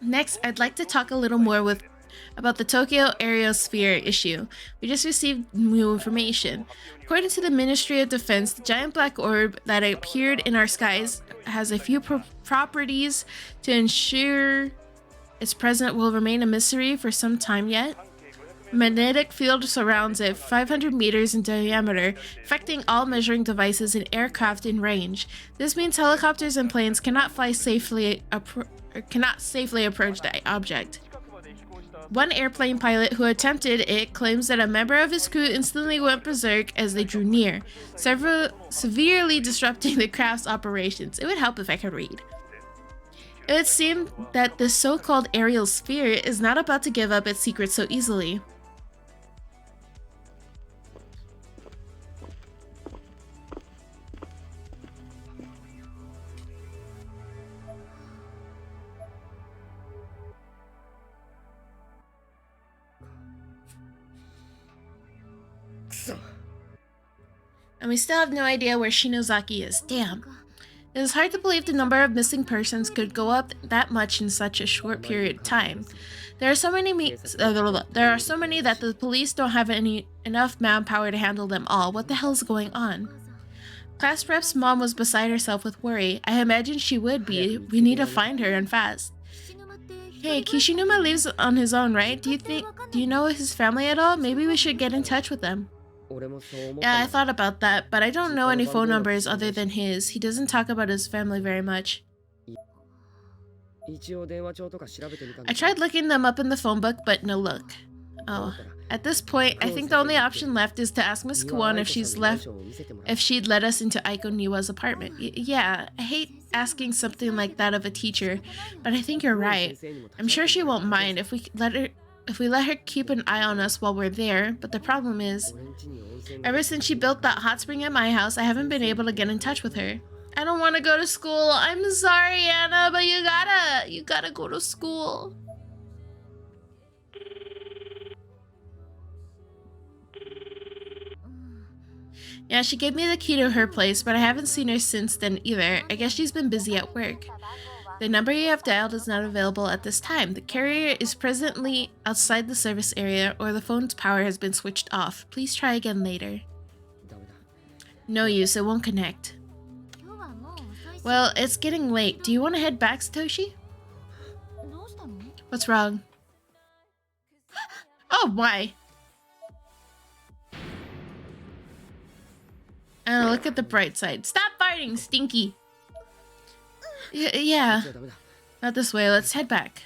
Next, I'd like to talk a little more about the Tokyo aerosphere issue. We just received new information. According to the Ministry of Defense, the giant black orb that appeared in our skies has a few properties to ensure its presence will remain a mystery for some time yet. A magnetic field surrounds it 500 meters in diameter, affecting all measuring devices and aircraft in range. This means helicopters and planes cannot safely approach the object. One airplane pilot who attempted it claims that a member of his crew instantly went berserk as they drew near, severely disrupting the craft's operations. It would help if I could read. It would seem that this so-called aerial sphere is not about to give up its secret so easily. And we still have no idea where Shinozaki is. Damn. It is hard to believe the number of missing persons could go up that much in such a short period of time. There are so many that the police don't have enough manpower to handle them all. What the hell is going on? Class rep's mom was beside herself with worry. I imagine she would be. We need to find her and fast. Hey, Kishinuma lives on his own, right? Do you know his family at all? Maybe we should get in touch with them. Yeah, I thought about that, but I don't know any phone numbers other than his. He doesn't talk about his family very much. I tried looking them up in the phone book, but no luck. Oh, at this point, I think the only option left is to ask Miss Kuwan if she'd let us into Aiko Niwa's apartment. Yeah, I hate asking something like that of a teacher, but I think you're right. I'm sure she won't mind if we let her keep an eye on us while we're there, but the problem is, ever since she built that hot spring at my house, I haven't been able to get in touch with her. I don't want to go to school. I'm sorry, Anna, but you gotta go to school. Yeah, she gave me the key to her place, but I haven't seen her since then either. I guess she's been busy at work. The number you have dialed is not available at this time. The carrier is presently outside the service area, or the phone's power has been switched off. Please try again later. No use, it won't connect. Well, it's getting late. Do you want to head back, Satoshi? What's wrong? Oh, why? Look at the bright side. Stop farting, Stinky! Yeah. Not this way. Let's head back.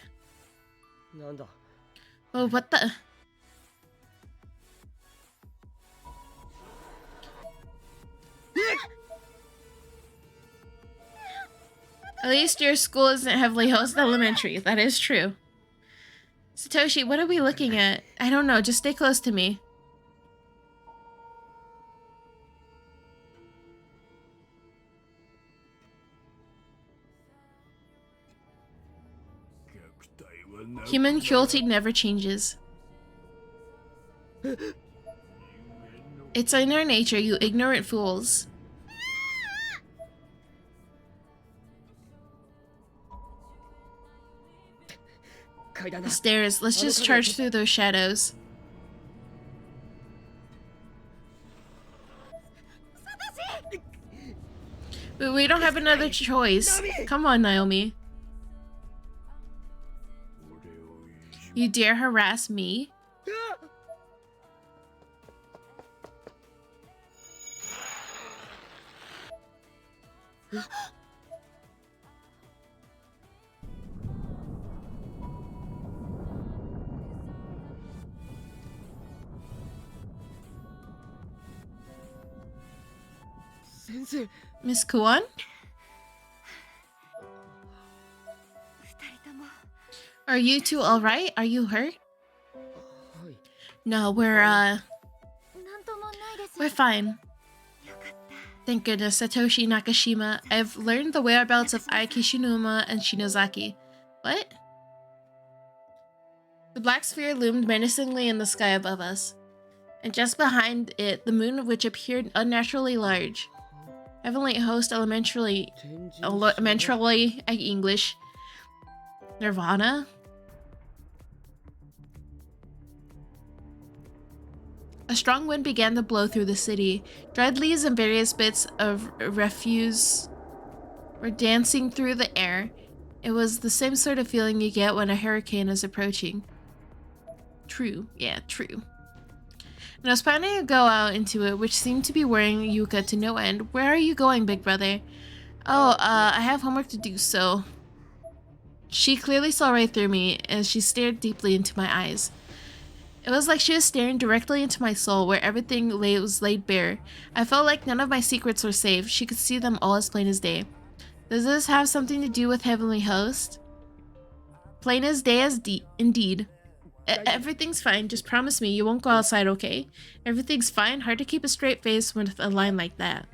Oh, what the? At least your school isn't heavily hosted elementary. That is true. Satoshi, what are we looking at? I don't know. Just stay close to me. Human cruelty never changes. It's in our nature, you ignorant fools. The stairs. Let's just charge through those shadows. But we don't have another choice. Come on, Naomi. You dare harass me? Miss Kuon? Are you two alright? Are you hurt? No, we're fine. Thank goodness, Satoshi Nakashima. I've learned the whereabouts of Ai Kishinuma and Shinozaki. What? The black sphere loomed menacingly in the sky above us. And just behind it, the moon, which appeared unnaturally large. Heavenly host elementary English. Nirvana? A strong wind began to blow through the city. Dried leaves and various bits of refuse were dancing through the air. It was the same sort of feeling you get when a hurricane is approaching. True. Yeah, true. And I was planning to go out into it, which seemed to be worrying Yuka to no end. Where are you going, big brother? Oh, I have homework to do, so... She clearly saw right through me as she stared deeply into my eyes. It was like she was staring directly into my soul, where everything was laid bare. I felt like none of my secrets were safe. She could see them all as plain as day. Does this have something to do with Heavenly Host? Plain as day as indeed. Everything's fine. Just promise me you won't go outside, okay? Everything's fine. Hard to keep a straight face with a line like that.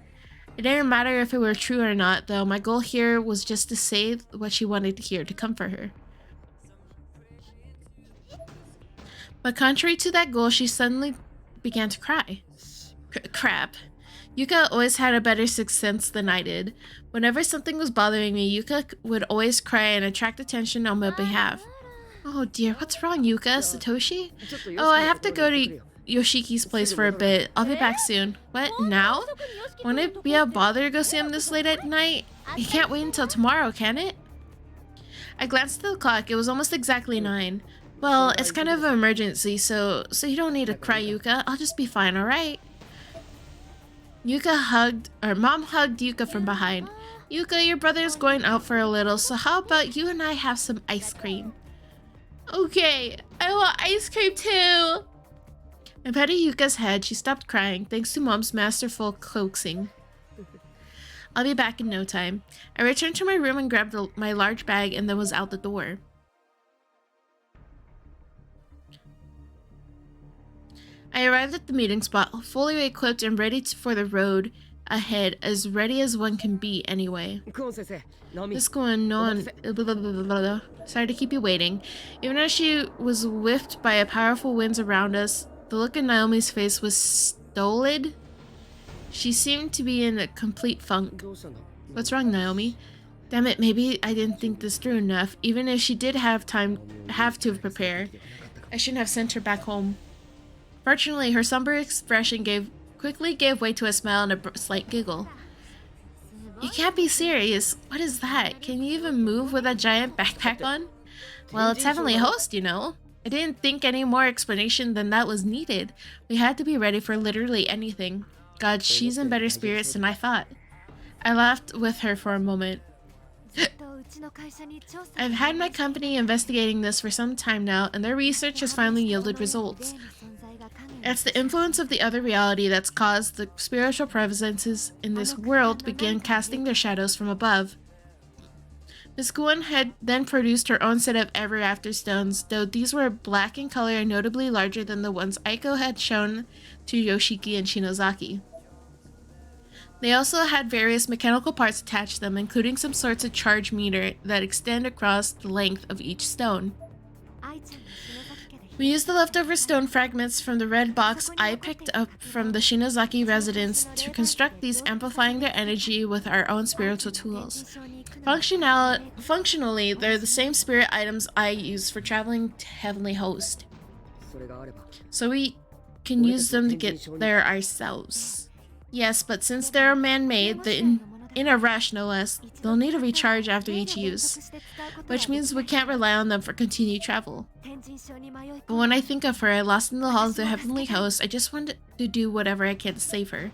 It didn't matter if it were true or not, though. My goal here was just to say what she wanted to hear, to comfort her. But contrary to that goal, she suddenly began to cry. Crap. Yuka always had a better sixth sense than I did. Whenever something was bothering me, Yuka would always cry and attract attention on my behalf. Oh dear, what's wrong, Yuka? Satoshi? Oh, I have to go to Yoshiki's place for a bit. I'll be back soon. What, now? Won't it be a bother to go see him this late at night? He can't wait until tomorrow, can it? I glanced at the clock. It was almost exactly 9. Well, it's kind of an emergency, so you don't need to cry, Yuka. I'll just be fine, alright? Mom hugged Yuka from behind. Yuka, your brother is going out for a little, so how about you and I have some ice cream? Okay, I want ice cream too! I patted Yuka's head. She stopped crying, thanks to Mom's masterful coaxing. I'll be back in no time. I returned to my room and grabbed my large bag and then was out the door. I arrived at the meeting spot, fully equipped and ready for the road ahead, as ready as one can be anyway. What's going on? Sorry to keep you waiting. Even as she was whipped by a powerful winds around us, the look in Naomi's face was stolid. She seemed to be in a complete funk. What's wrong, Naomi? Damn it, maybe I didn't think this through enough. Even if she did have to prepare, I shouldn't have sent her back home. Fortunately, her somber expression quickly gave way to a smile and a slight giggle. You can't be serious. What is that? Can you even move with a giant backpack on? Well, it's Heavenly Host, you know. I didn't think any more explanation than that was needed. We had to be ready for literally anything. God, she's in better spirits than I thought. I laughed with her for a moment. I've had my company investigating this for some time now, and their research has finally yielded results. It's the influence of the other reality that's caused the spiritual presences in this world to begin casting their shadows from above. Miss Kuon had then produced her own set of Ever After stones, though these were black in color and notably larger than the ones Aiko had shown to Yoshiki and Shinozaki. They also had various mechanical parts attached to them, including some sorts of charge meter that extend across the length of each stone. We used the leftover stone fragments from the red box I picked up from the Shinozaki residence to construct these, amplifying their energy with our own spiritual tools. Functionally, they're the same spirit items I use for traveling to Heavenly Host. So we can use them to get there ourselves. Yes, but since they're man-made, in a rush no less, they'll need a recharge after each use, which means we can't rely on them for continued travel. But when I think of her, lost in the halls of the Heavenly Host, I just want to do whatever I can to save her.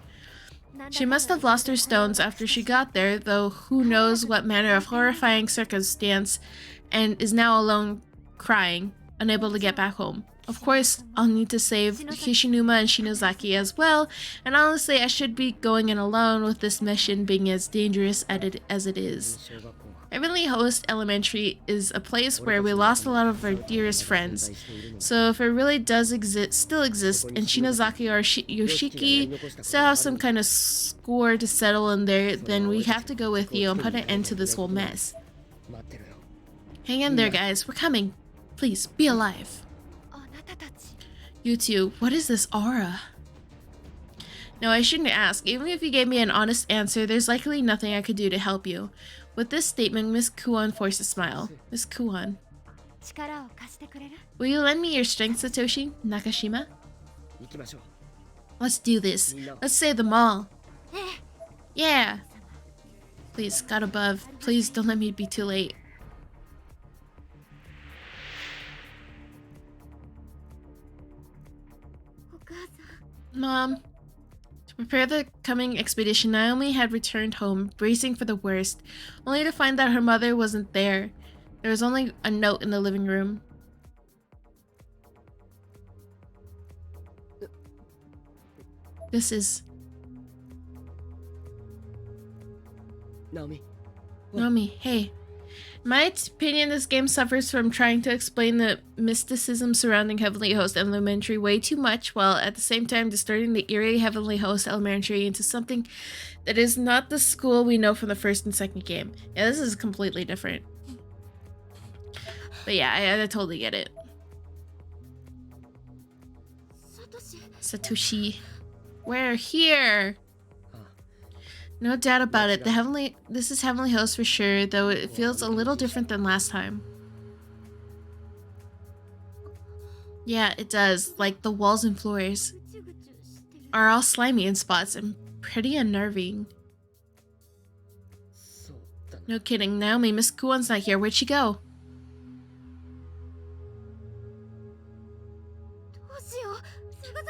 She must have lost her stones after she got there, though who knows what manner of horrifying circumstance, and is now alone crying, unable to get back home. Of course, I'll need to save Hishinuma and Shinozaki as well, and honestly, I should be going in alone with this mission being as dangerous as it is. Heavenly Host Elementary is a place where we lost a lot of our dearest friends, so if it really does still exist, and Shinozaki or Yoshiki still have some kind of score to settle in there, then we have to go with you and put an end to this whole mess. Hang in there, guys. We're coming. Please, be alive. You two, what is this aura? No, I shouldn't ask. Even if you gave me an honest answer, there's likely nothing I could do to help you. With this statement, Miss Kuon forced a smile. Miss Kuon. Will you lend me your strength, Satoshi? Nakashima? Let's do this. Let's save them all. Yeah. Please, God above, please don't let me be too late. Mom. To prepare the coming expedition, Naomi had returned home, bracing for the worst, only to find that her mother wasn't there. There was only a note in the living room. This is... Naomi, hey. In my opinion, this game suffers from trying to explain the mysticism surrounding Heavenly Host Elementary way too much, while at the same time distorting the eerie Heavenly Host Elementary into something that is not the school we know from the first and second game. Yeah, this is completely different. But yeah, I totally get it. Satoshi. We're here! No doubt about it. This is Heavenly Host for sure, though it feels a little different than last time. Yeah, it does. Like the walls and floors are all slimy in spots and pretty unnerving. No kidding. Naomi, Miss Kuon's not here. Where'd she go?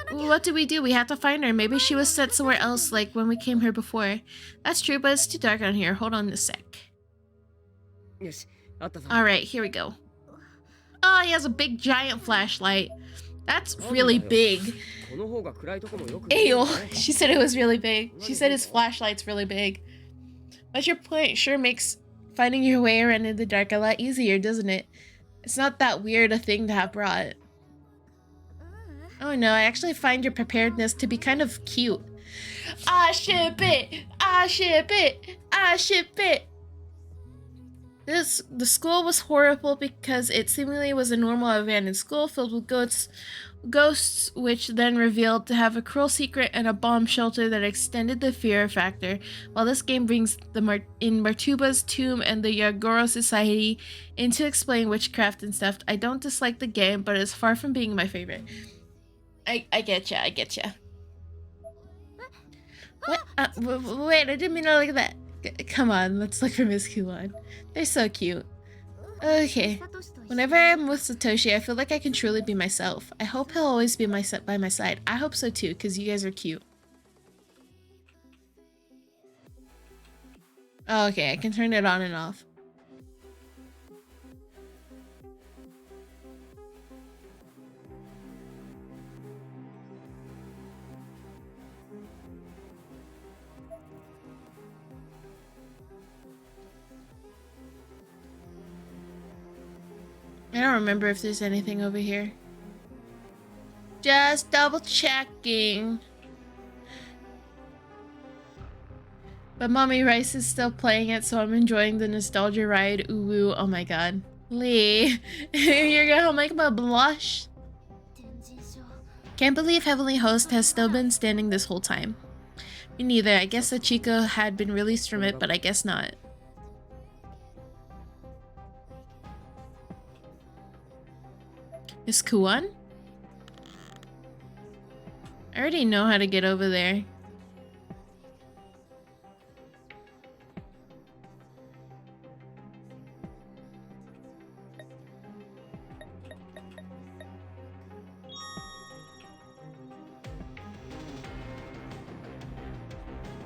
What do? We have to find her. Maybe she was set somewhere else, like when we came here before. That's true, but it's too dark on here. Hold on a sec. Alright, here we go. Oh, he has a big giant flashlight. That's really big. Ayo, she said it was really big. She said his flashlight's really big. But your point sure makes finding your way around in the dark a lot easier, doesn't it? It's not that weird a thing to have brought. Oh no, I actually find your preparedness to be kind of cute. I ship it! I ship it! I ship it! The school was horrible because it seemingly was a normal abandoned school filled with ghosts, which then revealed to have a cruel secret and a bomb shelter that extended the fear factor. While this game brings in Martuba's tomb and the Yagoro Society in to explain witchcraft and stuff, I don't dislike the game, but it's far from being my favorite. I get ya. What? Wait, I didn't mean to look at that. Come on, let's look for Miss Kuon. They're so cute. Okay. Whenever I'm with Satoshi, I feel like I can truly be myself. I hope he'll always be by my side. I hope so too, because you guys are cute. Oh, okay, I can turn it on and off. I don't remember if there's anything over here. Just double checking. But Mommy Rice is still playing it, so I'm enjoying the nostalgia ride. Ooh, woo. Oh my god. Lee, you're gonna make me blush. Can't believe Heavenly Host has still been standing this whole time. Me neither. I guess Sachiko had been released from it, but I guess not. Is Kuon? I already know how to get over there.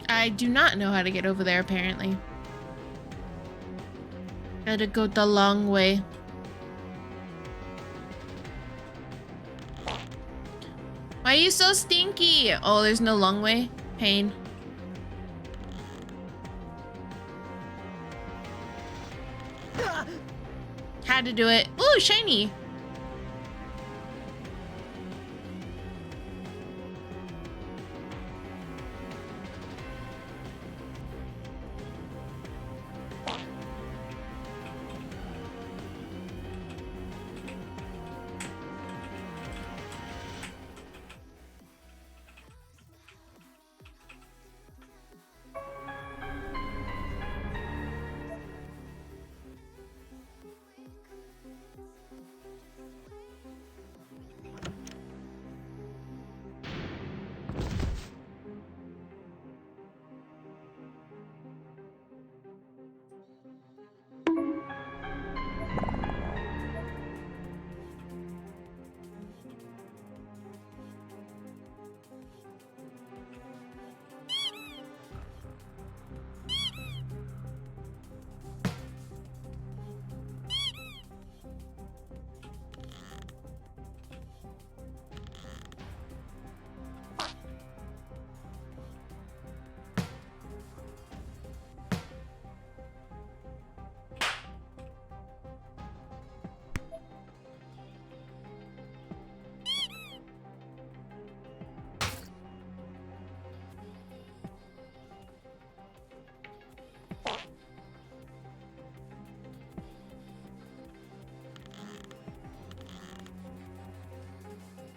I do not know how to get over there, apparently. Gotta go the long way. Why are you so stinky? Oh, there's no long way? Pain. Had to do it. Ooh, shiny!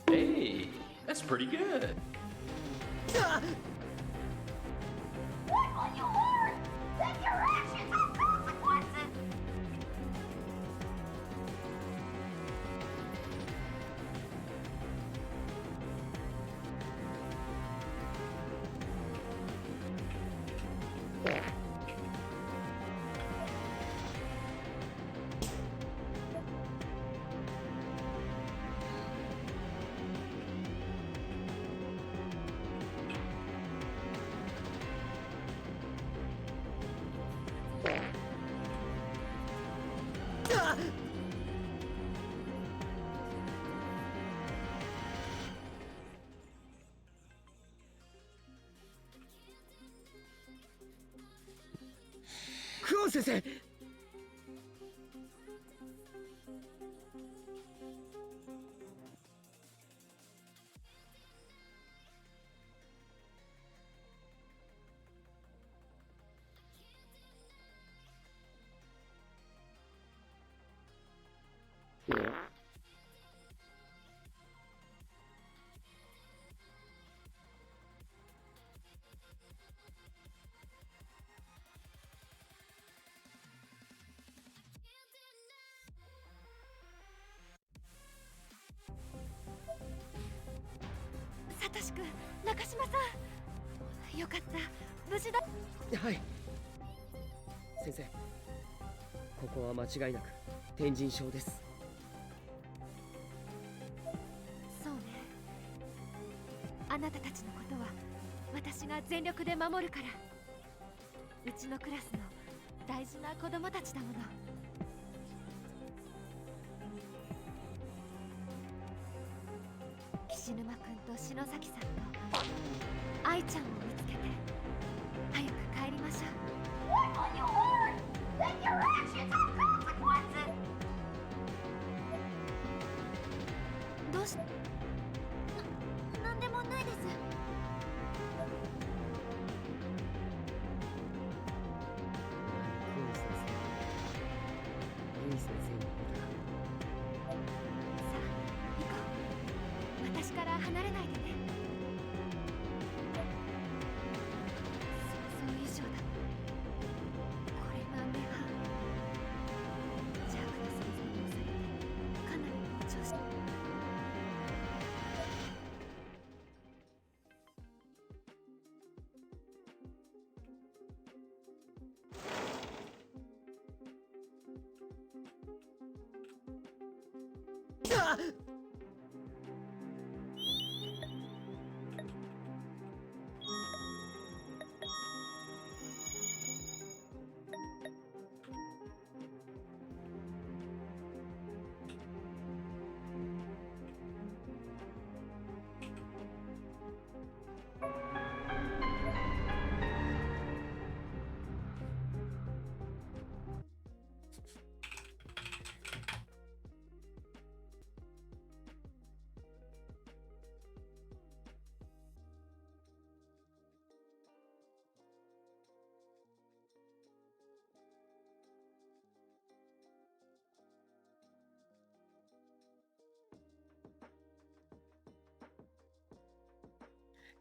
Hey, that's pretty good. What will you learn? That your actions have consequences! 中島さん、よかった、無事だ。はい。先生、ここは間違いなく天神症です。そうね。あなたたちのことは私が全力で守るから。うちのクラスの大事な子供たちだもの。岸沼くんと篠崎さんと愛ちゃんを見つけて早く帰りましょう。どうしなんでもないです。ゆい先生のことだ。さあ、行こう。私から離れないでね。想像以上だ。これが目半。邪悪な存在に押されてかなり膨張した。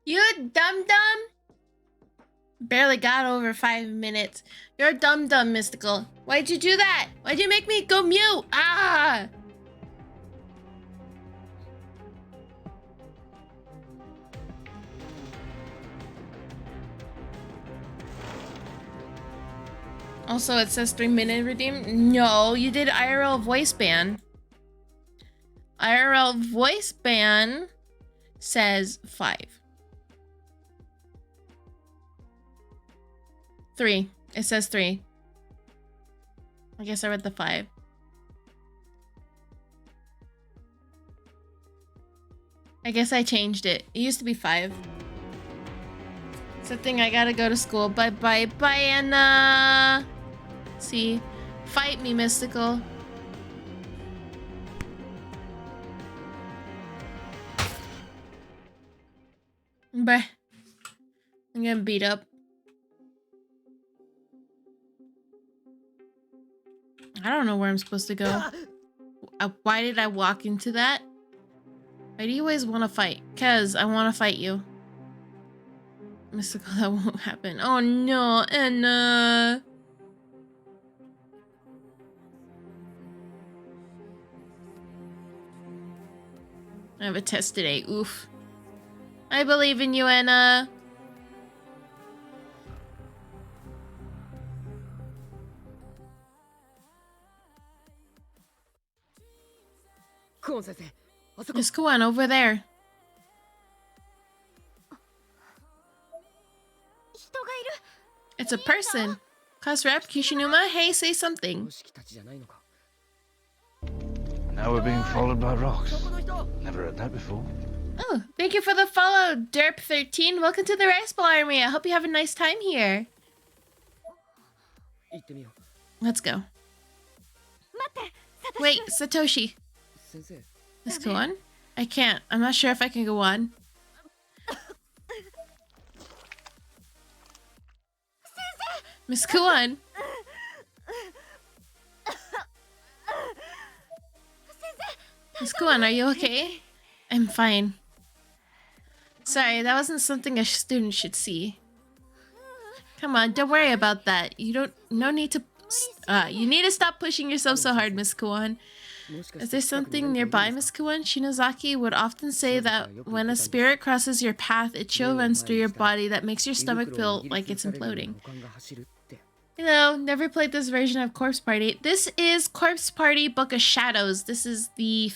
You dum dum? Barely got over 5 minutes. You're dumb dumb, Mystical. Why'd you do that? Why'd you make me go mute? Ah! Also, it says 3-minute redeem. No, you did IRL voice ban. IRL voice ban says 5. 3. It says 3. I guess I read the 5. I guess I changed it. It used to be 5. It's a thing. I gotta go to school. Bye bye bye, Anna. See, fight me, Mystical. Bye. I'm getting beat up. I don't know where I'm supposed to go. Why did I walk into that? Why do you always want to fight? 'Cause I want to fight you. Mystical, that won't happen. Oh no, Anna. I have a test today. Oof. I believe in you, Anna. Just go on over there. It's a person. Class rep, Kishinuma. Hey, say something. Now we're being followed by rocks. Never heard that before. Oh, thank you for the follow, Derp13. Welcome to the Rice Ball Army. I hope you have a nice time here. Let's go. Wait, Satoshi. Let's go on. I can't. I'm not sure if I can go on. Miss Kuan. Miss Kuan, are you okay? I'm fine. Sorry, that wasn't something a student should see. Come on, don't worry about that. You need to stop pushing yourself so hard, Miss Kuan. Is there something nearby, Miss Kuan? Shinozaki would often say that when a spirit crosses your path, it chill runs through your body that makes your stomach feel like it's imploding. You know, never played this version of Corpse Party. This is Corpse Party Book of Shadows. This is the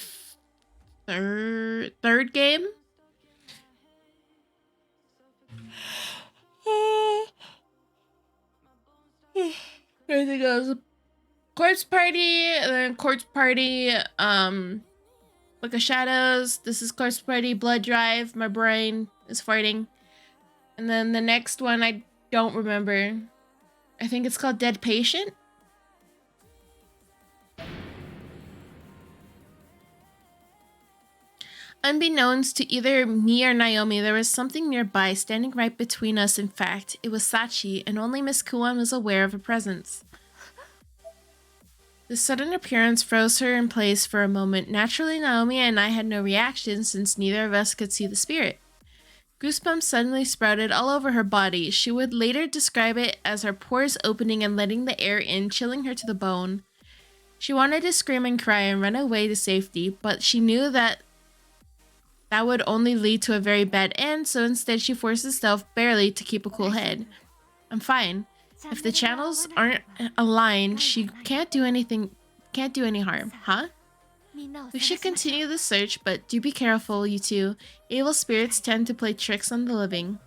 third game. Everything goes Corpse Party, and then Corpse Party, Book of Shadows. This is Corpse Party Blood Drive. My brain is farting. And then the next one I don't remember. I think it's called Dead Patient. Unbeknownst to either me or Naomi, there was something nearby, standing right between us. In fact, it was Sachi, and only Miss Kuan was aware of her presence. The sudden appearance froze her in place for a moment. Naturally, Naomi and I had no reaction since neither of us could see the spirit. Goosebumps suddenly sprouted all over her body. She would later describe it as her pores opening and letting the air in, chilling her to the bone. She wanted to scream and cry and run away to safety, but she knew that would only lead to a very bad end, so instead she forced herself barely to keep a cool head. I'm fine. If the channels aren't aligned, she can't do any harm, huh? We should continue the search, but do be careful, you two. Evil spirits tend to play tricks on the living.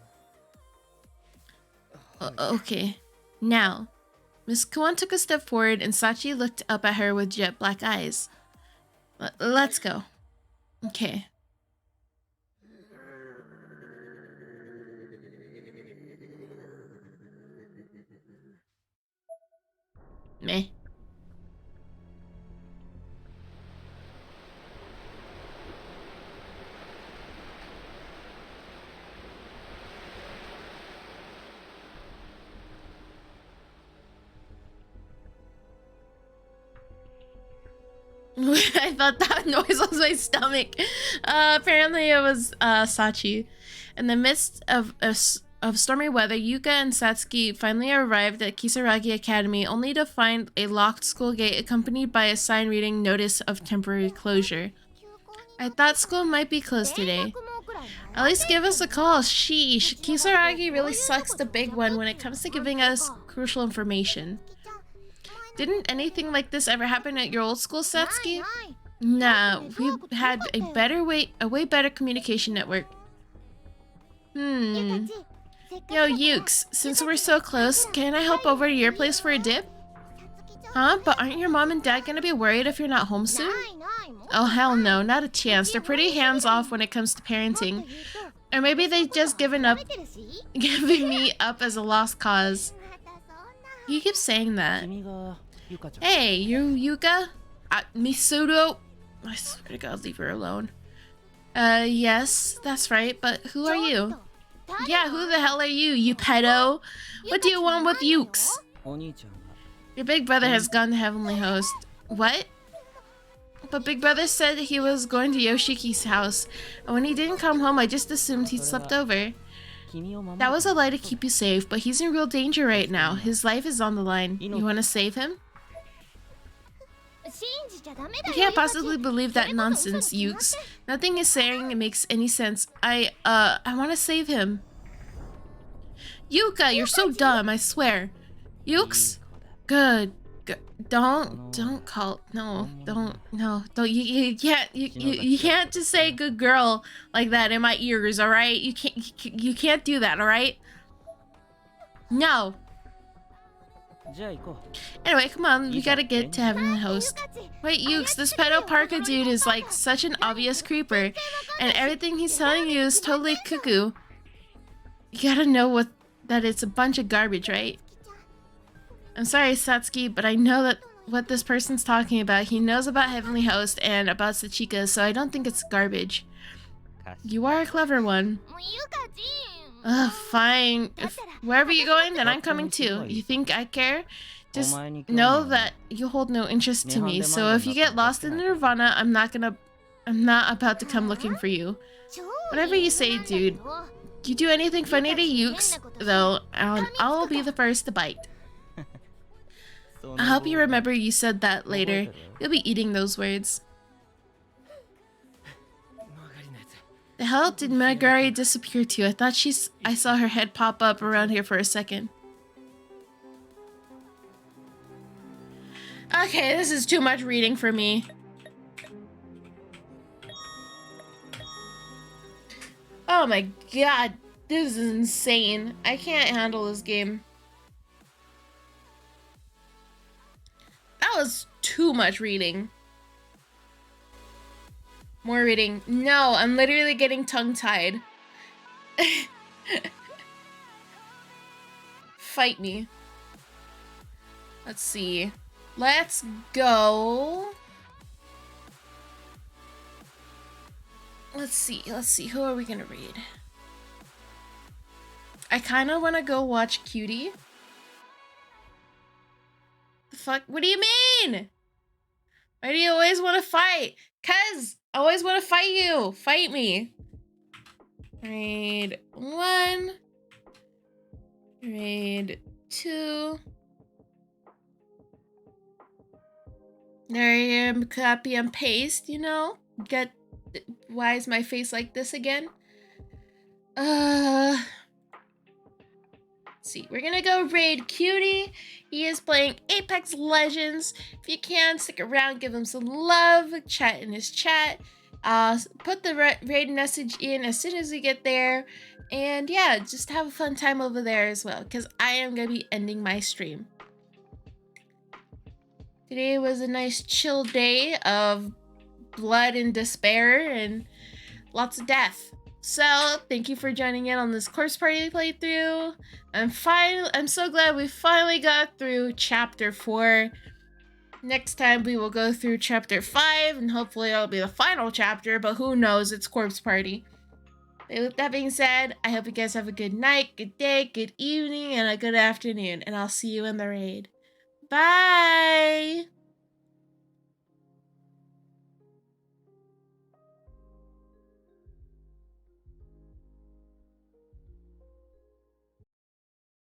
Okay. Now, Miss Kuan took a step forward and Sachi looked up at her with jet black eyes. Let's go. Okay. Meh. I thought that noise was my stomach. Apparently it was Sachi. In the midst of stormy weather, Yuka and Satsuki finally arrived at Kisaragi Academy, only to find a locked school gate accompanied by a sign reading "Notice of Temporary Closure." I thought school might be closed today. At least give us a call. Sheesh. Kisaragi really sucks the big one when it comes to giving us crucial information. Didn't anything like this ever happen at your old school, Satsuki? Nah, we had a way better communication network. Yo, Ukes, since we're so close, can I help over to your place for a dip? Huh? But aren't your mom and dad gonna be worried if you're not home soon? Oh, hell no, not a chance. They're pretty hands-off when it comes to parenting. Or maybe they've just giving me up as a lost cause. You keep saying that. Hey, you Yuka? Misudo? I swear to God, leave her alone. Yes, that's right, but who are you? Yeah, who the hell are you, you pedo? What do you want with Ukes? Your big brother has gone to Heavenly Host. What? But Big Brother said he was going to Yoshiki's house, and when he didn't come home, I just assumed he'd slept over. That was a lie to keep you safe, but he's in real danger right now. His life is on the line. You want to save him? You can't possibly believe that nonsense, Ukes. Nothing he's saying makes any sense. I want to save him. Yuka, you're so dumb, I swear. Ukes? Good. Don't call. No, don't. You can't just say good girl like that in my ears, all right? You can't do that, all right? No. Anyway, come on, we gotta get to Heavenly Host. Wait, Ukes, this pedo Parka dude is like such an obvious creeper, and everything he's telling you is totally cuckoo. You gotta know that it's a bunch of garbage, right? I'm sorry, Satsuki, but I know that what this person's talking about. He knows about Heavenly Host and about Sachika, so I don't think it's garbage. You are a clever one. Ugh, fine. Wherever you're going, then I'm coming too. You think I care? Just know that you hold no interest to me, so if you get lost in Nirvana, I'm not about to come looking for you. Whatever you say, dude. You do anything funny to Ukes, though, I'll be the first to bite. I hope you remember you said that later. You'll be eating those words. The hell did Magari disappear to? I thought I saw her head pop up around here for a second. Okay, this is too much reading for me. Oh my god, this is insane. I can't handle this game. That was too much reading. More reading. No, I'm literally getting tongue-tied. Fight me. Let's see. Let's go. Let's see. Who are we gonna read? I kind of want to go watch Cutie. The fuck? What do you mean? Why do you always want to fight? Cuz I always want to fight you. Fight me. Raid 1. Raid 2. There I am. Copy and paste, you know? Why is my face like this again? Let's see. We're gonna go raid Cutie. He is playing Apex Legends. If you can, stick around, give him some love, chat in his chat. Put the raid message in as soon as we get there. And yeah, just have a fun time over there as well, because I am gonna be ending my stream. Today was a nice chill day of blood and despair and lots of death. So thank you for joining in on this Corpse Party playthrough. I'm so glad we finally got through chapter 4. Next time we will go through chapter 5 and hopefully it'll be the final chapter, but who knows, it's Corpse Party. But with that being said, I hope you guys have a good night, good day, good evening, and a good afternoon, and I'll see you in the raid. Bye!